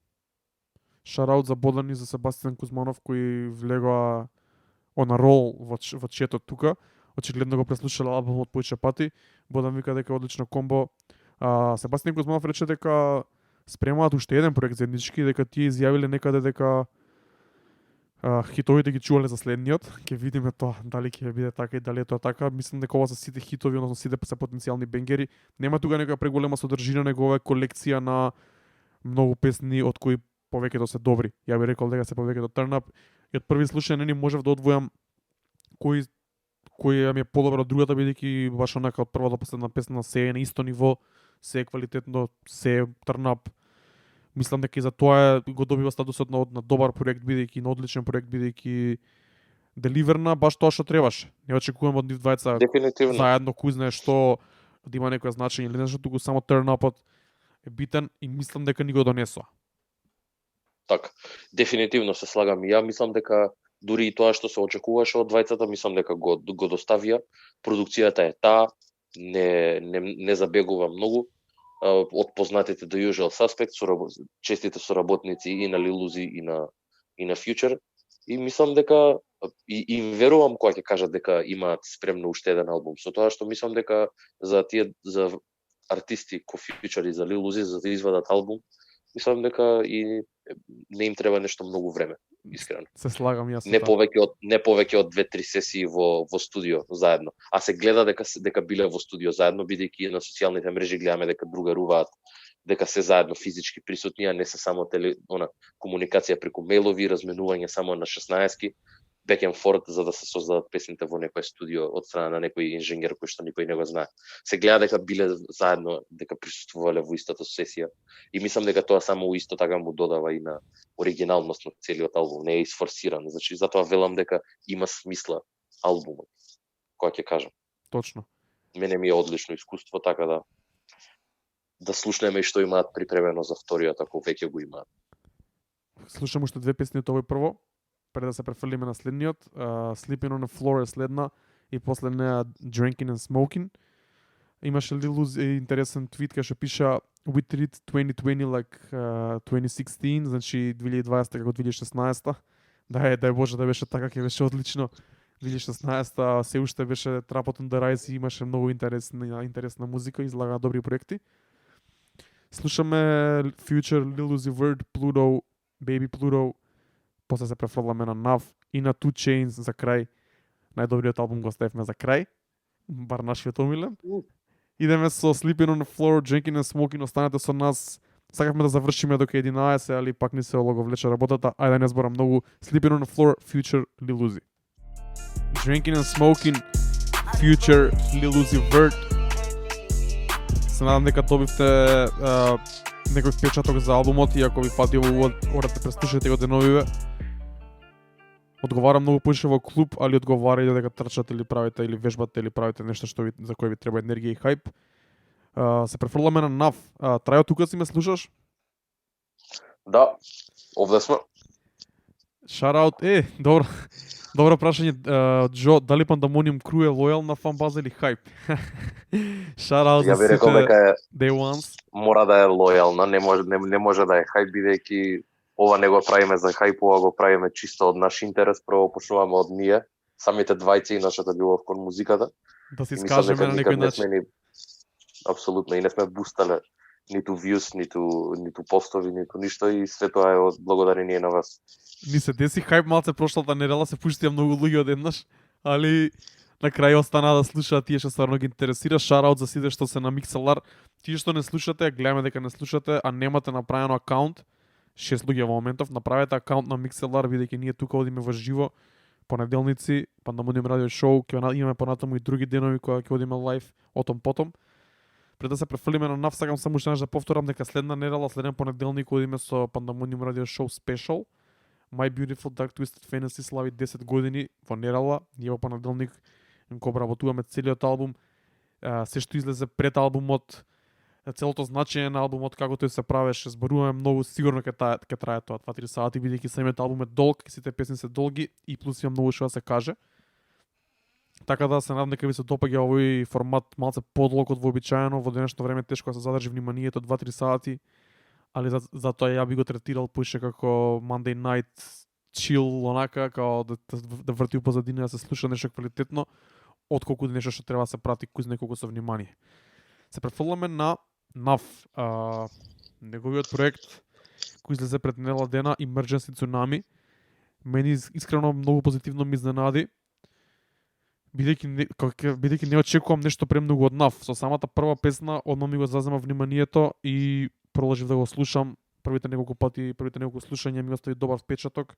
[SPEAKER 1] Шараут за Бодан и за Себастијан Кузманов кои влегоа on a roll во четот тука. Очигледно го преслушале албумот повеќе пати. Бодан вика дека е одлично комбо. Себастијан Кузманов рече дека спремаат уште еден проект заеднички, дека тие изјавиле некаде дека хитовите ги чувале за следниот. Ќе видиме тоа дали ќе биде така и дали е тоа така. Мислам дека ова се сите хитови, односно сите се потенцијални бенгери. Нема тука некоја преголема содржина, него ова е колекција на многу песни од кои повеќето се добри. Ја би рекол дека се повеќето turn up. И од први слушање не можев да одвојам кој ми е подобро од другата, бидејќи баш онака од прва до последна песна се е на исто ниво, се е квалитетно, се е turn up. Мислам дека и за тоа го добива статусот на добар проект, бидејќи на одличен проект, бидејќи деливерна баш тоа што требаше. Не очекувам од нив двајца
[SPEAKER 2] Дефинитивно.
[SPEAKER 1] заедно кој знае што да има некоја значење или нешто, туку само turn up е битен и мислам дека ни го донесоа.
[SPEAKER 2] Така, дефинитивно се слагам и ја мислам дека дури и тоа што се очекуваше од двајцата, мислам дека го доставија. Продукцијата е таа, не забегува многу. Од познатите The Usual Suspects, честите соработници и на Lil Uzi и на Future. И мислам дека и верувам кога ќе кажат дека имаат спремно уште еден албум. Со тоа што мислам дека за артисти ко Future и за Lil Uzi за да извадат албум, мислам дека и не им треба нешто многу време, искрено.
[SPEAKER 1] Се слагам јас.
[SPEAKER 2] Не повеќе од 2-3 сесии во студио заедно. А се гледа дека биле во студио заедно, бидејќи на социјалните мрежи гледаме дека другаруваат, дека се заедно физички присутни, а не се само комуникација преку мејлови, разменување само на 16-ки, back and forth за да се создадат песните во некој студио од страна на некој инженер кој што никој не го знае. Се гледа дека биле заедно, дека присуствувале во истата сесија. И мислам дека тоа само исто така му додава и на оригиналност на целиот албум, не е изфорсиран. Значи затоа велам дека има смисла албумот. Кога ќе кажам.
[SPEAKER 1] Точно.
[SPEAKER 2] Мене ми е одлично искуство, така да слушнеме и што имаат припремено за вториот, ако веќе го имаат.
[SPEAKER 1] Слушам уште две песни од овој прво, пред да се префрлиме на следниот. Sleeping on the Floor е следна и после неа Drinking and Smoking. Имаше Lil Uzi интересен твит кај што пиша We treat 2020 like 2016, значи 2020 како 2016. Дај Боже да беше така, ќе беше одлично. 2016 се уште беше Trap on the Rise и имаше многу интересна музика, излага добри проекти. Слушаме Future, Lil Uzi Vert, Pluto, Baby Pluto, после се префрламе на Nav и на 2 Chainz за крај. Најдобриот албум го оставивме за крај, бар нашиот омилен. Идеме со Sleeping on the Floor, Drinking and Smoking, останете со нас. Сакавме да завршиме дока 11, али пак ни се ологовлече работата. Ајде да не зборам многу. Sleeping on the floor, Future, Lil Uzi. Drinking and smoking, Future, Lil Uzi Vert. Се надам дека добивте некој впечаток за албумот и ако ви фати ово орате преслушате го деновиве. Одговара многу поише во клуб, али одговара и дека трчате или правите или вежбате или правите нешто што ви, за кое ви треба енергија и хајп. Се префрламе на Нав. Трајо, тука си ме слушаш?
[SPEAKER 2] Да, овде сме.
[SPEAKER 1] Shoutout, добро. Добро прашање, Џо, дали Pandemonium Crew е лојал на фан база или хајп? Shoutout
[SPEAKER 2] Ја
[SPEAKER 1] за
[SPEAKER 2] би рекол дека
[SPEAKER 1] сите
[SPEAKER 2] е
[SPEAKER 1] Day Ones.
[SPEAKER 2] мора да е лојална, не може да е хајп бидејќи ова не го правиме за хајп, ова го правиме чисто од наш интерес, прво почнуваме од ние, самите двајци и нашата љубов кон музиката.
[SPEAKER 1] Да се
[SPEAKER 2] И мислам
[SPEAKER 1] искажеме
[SPEAKER 2] дека
[SPEAKER 1] на
[SPEAKER 2] никад
[SPEAKER 1] некој
[SPEAKER 2] не
[SPEAKER 1] начин.
[SPEAKER 2] сме ни апсолутно и не сме бустале ниту views, ниту постови, ниту ништо и све тоа е од благодарение на вас.
[SPEAKER 1] Ни се деси хајп малце прошлата недела, се пуштија многу луѓе одеднаш, али на крај останаа да слушаат тие што стварно ги интересира. Шараут за сите што се на Mixlr. Тие што не слушате, гледаме дека не слушате, а немате направено акаунт, 6 луѓе во моментов, направете акаунт на Mixlr, бидејќи ние тука одиме во живо понеделници, Pandemonium радио шоу, ќе имаме понатаму и други денови кога ќе одиме лайв отом потом. Пред да се префрлиме на Нав, сакам само уште да повторам дека следна недела, следен понеделник одиме со Pandemonium радио шоу спешал. My Beautiful Dark Twisted Fantasy слави 10 години во недела. Ние во понеделник го обработуваме целиот албум. Се што излезе пред албумот, целото значење на албумот, како тој се правеше, зборуваме многу, сигурно ќе трае тоа 2-3 сати, бидејќи самиот албум е долг, сите песни се долги и плюс има многу што да се каже. Така да се надам дека ви се допаѓа овој формат малце подолг од вообичаено, во денешно време тешко да се задржи вниманието 2-3 сати, али затоа ја би го третирал поише како Monday Night chill, онака, као да врти у позадина, да се слуша нешто квалитетно, отколку нешто што треба да се прати кој знае колку со внимание. Се префрламе на Нав, неговиот проект кој излезе пред недела дена, Emergency Tsunami. Мене искрено многу позитивно ми изненади, бидејќи не очекувам нешто премногу од Нав. Со самата прва песна одма ми го зазема вниманието и продолжив да го слушам. Првите неколку слушања ми остави добар впечаток.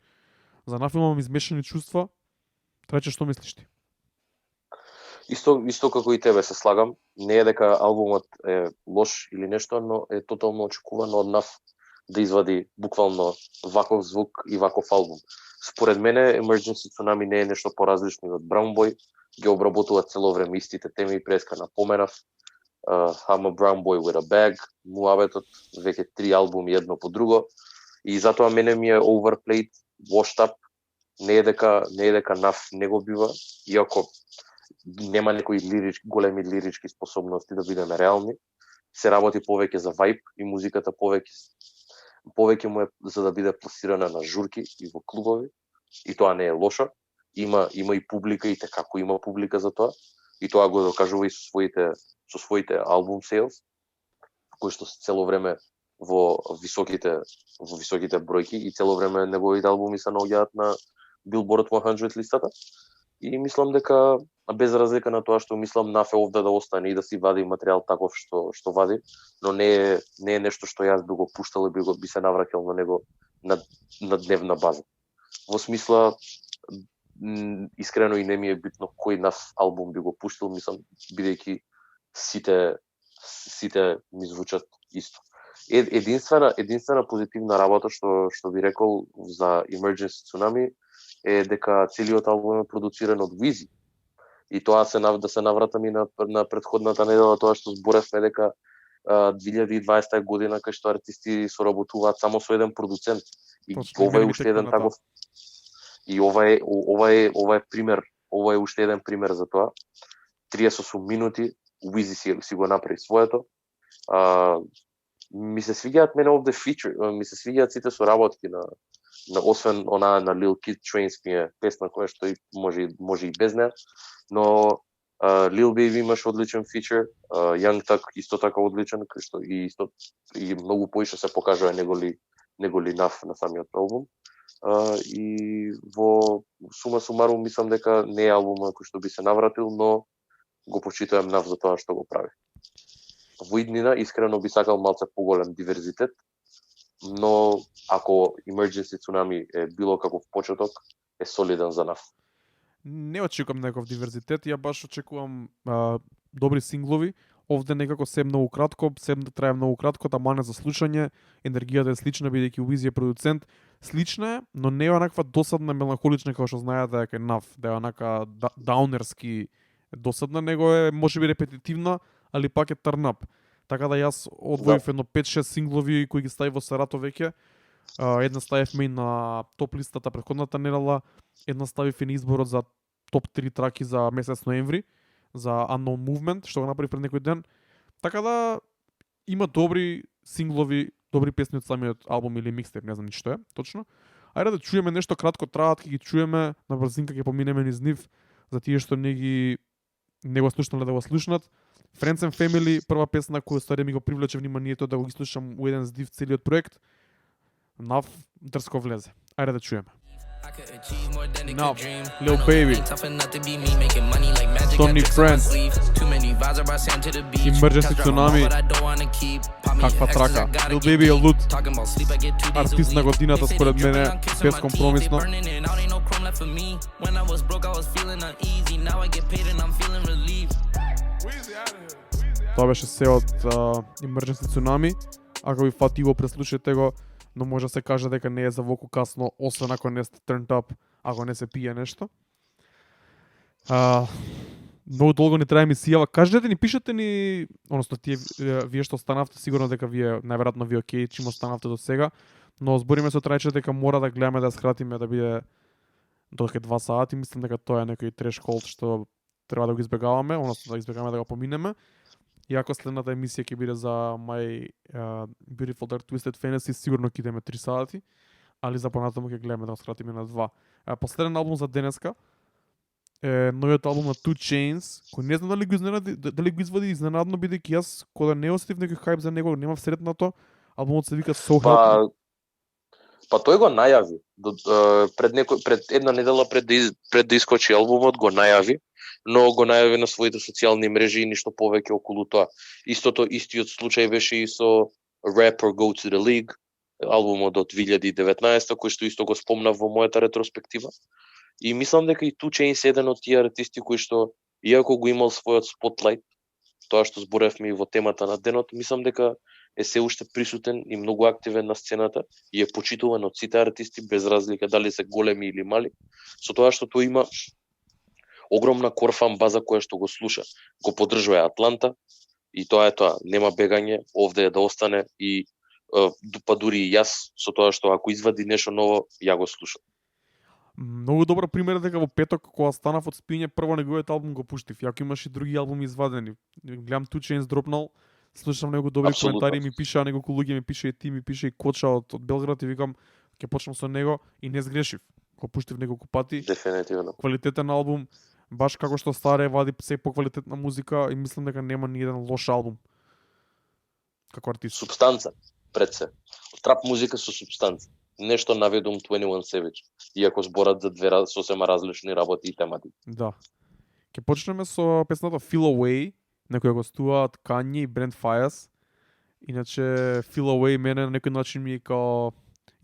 [SPEAKER 1] За Нав имам измешани чувства. Трече, што мислиш ти?
[SPEAKER 2] Исто како и тебе се слагам, не е дека албумот е лош или нешто, но е тотално очекувано од Нав да извади буквално ваков звук и ваков албум. Според мене Emergency Tsunami не е нешто поразлично од Brown Boy, ги обработува цело време истите теми, преска напоменав. I'm a brown boy with a bag, муабетот, веќе 3 албуми едно по друго, и затоа мене ми е overplayed, washed up, не е дека Нав не го бива, иако нема некои големи лирички способности да бидеме реални, се работи повеќе за вајб и музиката повеќе му е за да биде пласирана на журки и во клубови, и тоа не е лошо. Има и публика, и како има публика за тоа, и тоа го докажува и со своите албум sales, кои што се цело време во високите бројки и цело време неговите албуми се наоѓаат на Billboard 100 листата. И мислам дека, без разлика на тоа што мислам, Нав е овде да остане и да си вади материјал таков што вади, но не е нешто што јас би го пуштал и би се навраќал на него на дневна база. Во смисла, искрено и не ми е битно кој Нав албум би го пуштил, мислам, бидејќи сите ми звучат исто. Единствена позитивна работа што би рекол за Emergency Tsunami е дека целиот албум е продуциран од Weezy. И тоа да се навратам и на претходната недела, тоа што зборевме дека 2020 година кај што артисти соработуваат само со еден продуцент. И ова е уште еден таков. И ова е пример, ова е уште еден пример за тоа. 30 минути Weezy си го направи своето. Ми се свиѓаат мене овде фичер, ми се свиѓаат сите соработки на освен она на Lil Kid Trains ми е песна која што и може и без неа, но Lil Baby имаш одличен фичер, Young Thug исто така одличен, кој што и многу поише се покажува неголи Нав на самиот албум. И во сума сумарум мислам дека не е албумот кој што би се навратил, но го почитувам Нав за тоа што го прави. во иднина искрено би сакал малце поголем диверзитет, но ако Emergency Tsunami е било каков почеток, е солиден за нас.
[SPEAKER 1] Не очекувам неков диверзитет, ја баш очекувам добри синглови. Овде некако се многу кратко, се трае многу кратко, тамане за слушање, енергијата е слична бидејќи Уизи е продуцент. Слична е, но не е онаква досадна меланхолична како што знаете дека е NAF, да е онака даунерски досадна, него е можеби репетитивна, али пак е turn up. Така да јас одвоив едно 5-6 синглови кои ги стави во Сарато веќе. Една ставивме и на топ листата претходната недела, една ставив и на изборот за топ 3 траки за месец ноември, за Unknown Movement, што го направи пред некој ден. Така да има добри синглови, добри песни од самиот албум или микстейп, не знам ни што е, точно. Ајде да чуеме нешто кратко, траат, ќе ги чуеме, на брзинка ќе поминеме низ нив, за тие што не го слушнале да го слушнат. Friends and Family, прва песна која старе ми го привлече вниманието да го ги слушам у еден здив целиот проект. NAF дрско влезе. Ајде да чуеме. NAF, Lil Baby, Don't Need Friends, Emergency Tsunami, каква трака. Lil Baby е луд, артист на годината според мене, безкомпромисно. Тоа беше се од Emergency Tsunami. Ако ви фатило, преслушайте го, но може да се каже дека не е за воку касно, освен ако не сте turned up, ако не се пие нешто. Многу долго не трае емисијава. Кажете ни, пишете ни, односно вие што останавте, сигурно дека вие најверојатно ви окей, чим останавте до сега, но збориме со Трајче дека мора да гледаме да скратиме да биде до 2 сати. Мислам дека тоа е некој треш колд што треба да го избегаваме, односно да избегаваме да го поминеме. Иако следната емисија ќе биде за My Beautiful Dark Twisted Fantasy, сигурно ќе идеме 3 сати, али за понатаму ќе гледаме да го скратиме на 2. Последен албум за денеска е новиот албум на 2 Chainz, кој не знам дали го извади изненадно, бидејќи јас кога не осетив некој хајп за него, немав сретнато. Албумот се вика So Happy.
[SPEAKER 2] Па тој го најави пред една недела пред да искочи албумот, го најави, но го најави на своите социјални мрежи и ништо повеќе околу тоа. Истиот случај беше и со Rap or Go to the League, албумот од 2019, кој што исто го спомнав во мојата ретроспектива. И мислам дека и 2 Chainz е еден од тие артисти кои што, иако го имал својот спотлайт, тоа што зборевме и во темата на денот, мислам дека е се уште присутен и многу активен на сцената и е почитуван од сите артисти без разлика дали се големи или мали, со тоа што тој има огромна корфан база која што го слуша. Го поддржува Атланта и тоа е тоа, нема бегање, овде е да остане и па дури и јас со тоа што ако извади нешто ново, ја го слушам.
[SPEAKER 1] Многу добро пример е дека во петок кога станав од спиње, прво неговиот албум го пуштив. Јако имаш и други албуми извадени. Гледам 2 Chainz дропнал, слушам него добри коментари, ми пишаа неколку луѓе, ми пише и ти, ми пише и Коча од Белград и викам ќе почнам со него и не сгрешив. Го пуштив неколку пати.
[SPEAKER 2] Дефинитивно.
[SPEAKER 1] Квалитетен албум, баш како што старе вади се поквалитетна музика и мислам дека нема ни еден лош албум. Како артист.
[SPEAKER 2] Субстанца пред се. Трап музика со субстанца. Нешто наведум 21 Savage, иако зборат за две сосема различни работи и тематики.
[SPEAKER 1] Да. Ќе почнеме со песната Feel Away, на која гостуваат Kanye и Brent Faiyaz. Иначе Feel Away мене на некој начин ми е као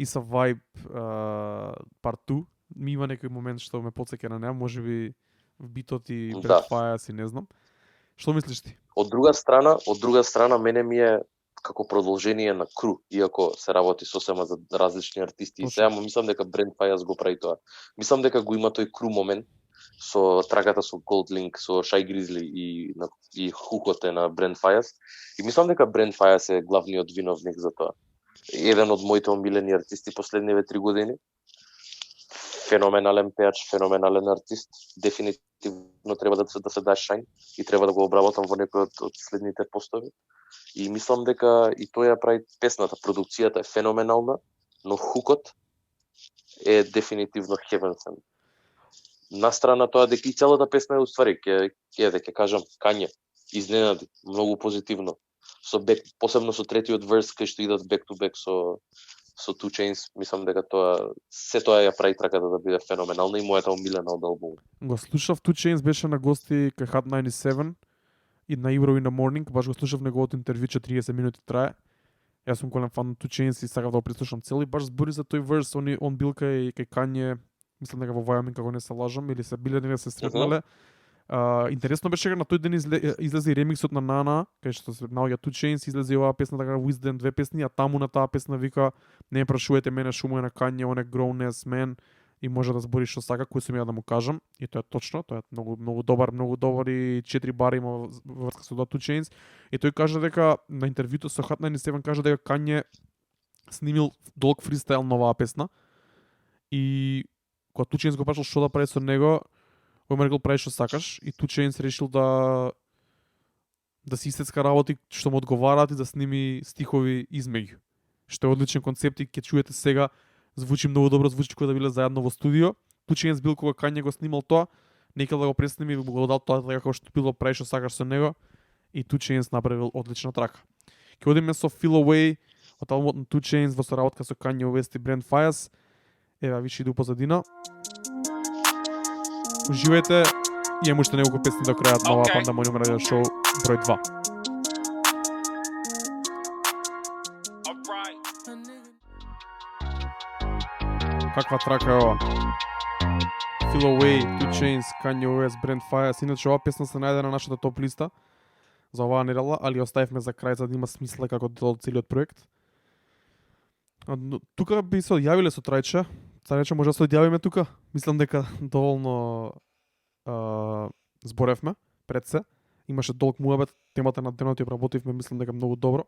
[SPEAKER 1] It's a Vibe Part 2. Ми има некој момент што ме потсеќа на неа, можеби битот и Brent Faiyaz и не знам. Што мислиш ти?
[SPEAKER 2] Од друга страна мене ми е како продолжение на Кру, иако се работи сосема за различни артисти и сега, мислам дека Brent Faiyaz го прави тоа. Мислам дека го има тој Кру момент со траката со Gold Link, со Shy Grizzly и хукоте на Brent Faiyaz. И мислам дека Brent Faiyaz е главниот виновник за тоа. Еден од моите омилени артисти последниве 3 години. Феноменален пеач, феноменален артист. Дефинитивно треба да се даде шајн и треба да го обработам во некој од следните постови. И мислам дека и тој ја прави песната, продукцијата е феноменална, но хукот е дефинитивно heaven-sent. На страна тоа дека и целата песна е уствари, ќе кажам, Kanye изненади многу позитивно. Посебно со третиот верс кај што идат back to back со 2 Chainz, мислам дека тоа ја прави траката да биде феноменална и мојата омилена од албумот.
[SPEAKER 1] Го слушав 2 Chainz, беше на гости кај Hot 97 и на Ebro in the Morning, баш го слушав неговото интервју, 30 минути трае. Јас сум голем фан на 2 Chainz и сакав да го прислушам цел и баш збори за тој верс, он бил кај Kanye, мислам дека во Wyoming, како не се лажам, или се биле да се сретнале. Интересно беше дека на тој ден излезе и ремиксот на Nana, кај што се наоѓа 2 Chainz, излезе и оваа песна така Wisdom 2 песни, а таму на таа песна вика не прашувате мене што му е на Kanye, он е grown ass man и може да збори што сака, кој сум ја да му кажам, и тоа е точно, тоа е многу добар и 4 бара има во врска со 2 Chainz, и тој кажа дека на интервјуто со Hot 97 кажа дека Kanye снимил долг фристайл на оваа песна и кога 2 Chainz го прашал што да прави со него, кој му рекол прави што сакаш и 2 Chainz решил да си истецка работи што му одговараат и да сними стихови измеѓу. Што е одличен концепт и ќе чуете сега, звучи многу добро, звучи кога да биле заедно во студио. 2 Chainz бил кога Kanye го снимал тоа, некал да го пресними, го дал тоа така како што било прави што сакаш со него и 2 Chainz направил одлична трака. Ќе одиме со Feel Away од албумот на 2 Chainz во соработка со Kanye West и Brent Faiyaz. Ева више иду позадина. Уживајте, имам уште неколку песни до крајот на оваа Pandemonium радио шоу број 2. Каква трака е ова? Feel Away, 2 Chainz, Kanye West, Brent Faiyaz. Иначе оваа песна се најде на нашата топ листа за оваа недела, али оставивме за крај за да има смисла како дел од целиот проект. Тука би се одјавиле со Трајче. Трајче може да се одјавиме тука. Мислам дека доволно зборевме пред се. Имаше долг муабет, темата на денот ја обработивме, мислам дека многу добро.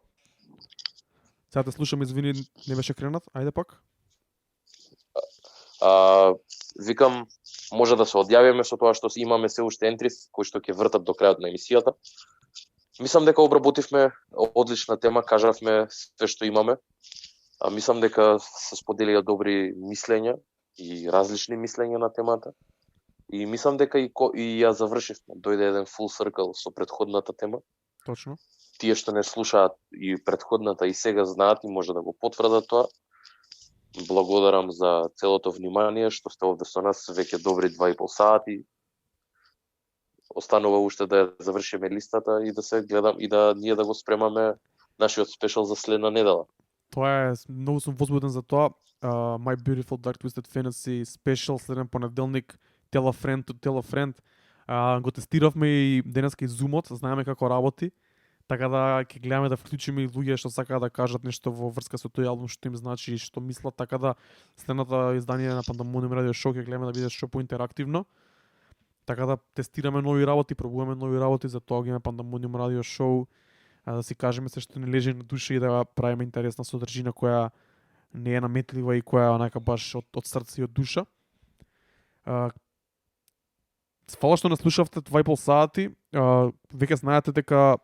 [SPEAKER 1] Сега те слушам, извини, не беше кренат. Ајде пак.
[SPEAKER 2] Викам, може да се одјавиме со тоа што имаме се уште ентрис, кои што ќе вртат до крајот на емисијата. Мислам дека обработивме одлична тема, кажавме све што имаме. Мислам дека се споделија добри мислења и различни мислења на темата. И мислам дека и ја завршивме. Дојде еден full circle со претходната тема.
[SPEAKER 1] Точно.
[SPEAKER 2] Тие што не слушаат и претходната и сега знаат и може да го потврдат тоа. Благодарам за целото внимание што сте овде со нас веќе добри 2,5 сати. Останува уште да ја завршиме листата и да се гледам и да ние да го спремаме нашиот спешал за следна недела.
[SPEAKER 1] Тоа е, многу сум возбуден за тоа. My Beautiful Dark Twisted Fantasy Special следен понеделник, Tell a Friend to Tell a Friend. Го тестиравме и денеска и Zoom-от, знаеме како работи. Така да ќе гледаме да вклучиме и луѓе што сакаат да кажат нешто во врска со тој албум, што им значи и што мислат, така да следната издание на Pandemonium Radio Show ќе гледаме да биде што поинтерактивно. Така да тестираме нови работи, пробуваме нови работи, за тоа ги имаме Pandemonium Radio Show, да си кажеме се што не лежи на душа и да правиме интересна содржина која не е наметлива и која е онака баш од срце и од душа. Фала што не слушавте 2,5 сати. Веќе знаете дека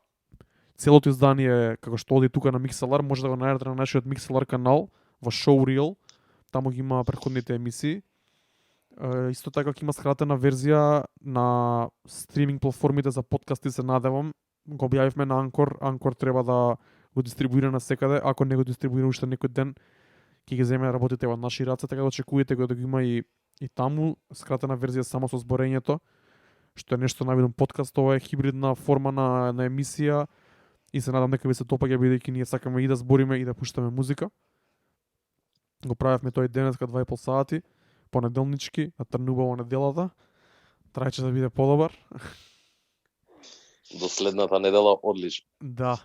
[SPEAKER 1] целото издание, како што оди тука на Mixlr, може да го најдете на нашиот Mixlr канал во Showreel. Таму ги има претходните емисии. Исто така ќе има скратена верзија на стриминг платформите за подкасти, се надевам. Го објавивме на Anchor. Anchor треба да го дистрибуира на секаде. Ако не го дистрибуира уште некој ден, ќе ги земе работите во наши раце, така да очекувате го да го има и таму скратена верзија само со зборењето, што е нешто навидом подкаст. Ова е хибридна форма на емисија и се надам дека ви се допаѓа, бидејќи ние сакаме и да збориме и да пуштаме музика. Го правевме тој денеска 2,5 сати, понеделнички, на трнубаво неделата. Трајче да биде подобар.
[SPEAKER 2] До следната недела одлично.
[SPEAKER 1] Да,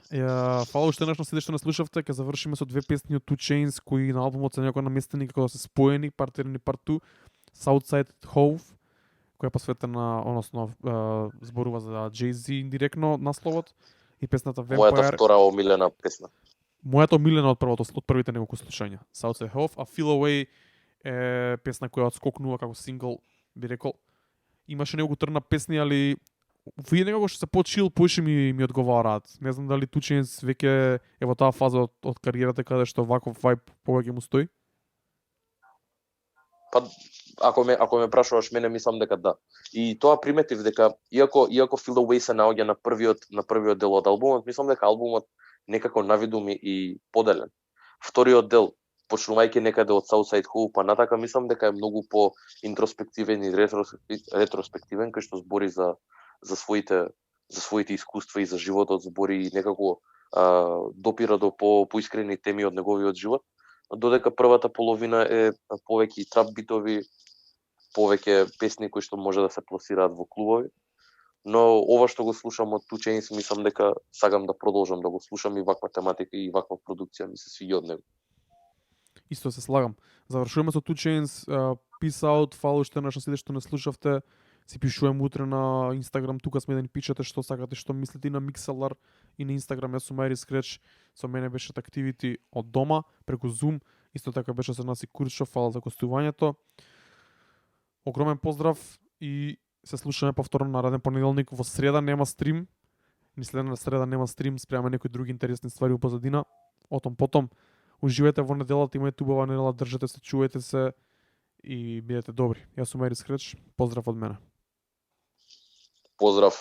[SPEAKER 1] фала уште еднаш на сите што не слушавте, ќе завршиме со 2 песни од 2 Chainz кои на албумот се некои наместени како да се споени, Part 1 и Part 2, Southside Hove, која е посветена, односно зборува за Jay-Z индиректно насловот, и песната Vampire.
[SPEAKER 2] Мојата втора омилена песна.
[SPEAKER 1] Мојата омилена од првите неколку слушања, Southside Hove, а Feel Away е песна која отскокнува како сингл, би рекол. Имаше неколку трна песни, али вие некако што се почил, поише ми одговараат. Не знам дали 2 Chainz веќе е во таа фаза од кариерата каде што ваков вајб повеќе му стои.
[SPEAKER 2] Па ако ме прашуваш мене, мислам дека да. И тоа приметив дека иако Feel Away се наоѓа на првиот дел од албумот, мислам дека албумот некако навидум и поделен. Вториот дел, почнувајќи некаде од Southside Hove, па натака мислам дека е многу по интроспективен и ретроспективен, кој што збори за своите за своите искуства и за животот збори и некако допира до поискрени теми од неговиот живот, додека првата половина е повеќе трап битови, повеќе песни кои што може да се пласираат во клубови. Но ова што го слушам од 2 Chainz, мислам дека сакам да продолжам да го слушам и ваква тематика и ваква продукција ми се свиѓа од него.
[SPEAKER 1] Исто се слагам. Завршуваме со 2 Chainz, peace out, фала уште на сите што не слушавте. Си пишувам утре на Инстаграм, тука сме да ни пишете што сакате, што мислите и на Mixlr и на Инстаграм. Јас сум Ари Скреч, со мене беше активити од дома, преку Zoom. Исто така беше со нас и Курчо, фала за гостувањето. Огромен поздрав и се слушаме повторно нареден понеделник. Во среда нема стрим, ни следна среда нема стрим, спреаме некои други интересни ствари во позадина. Отом потом, уживајте во неделата, имајте убава недела, држете се, чувајте се и бидете добри. Јас сум Ари Скреч, поздрав од мене.
[SPEAKER 2] Поздрав.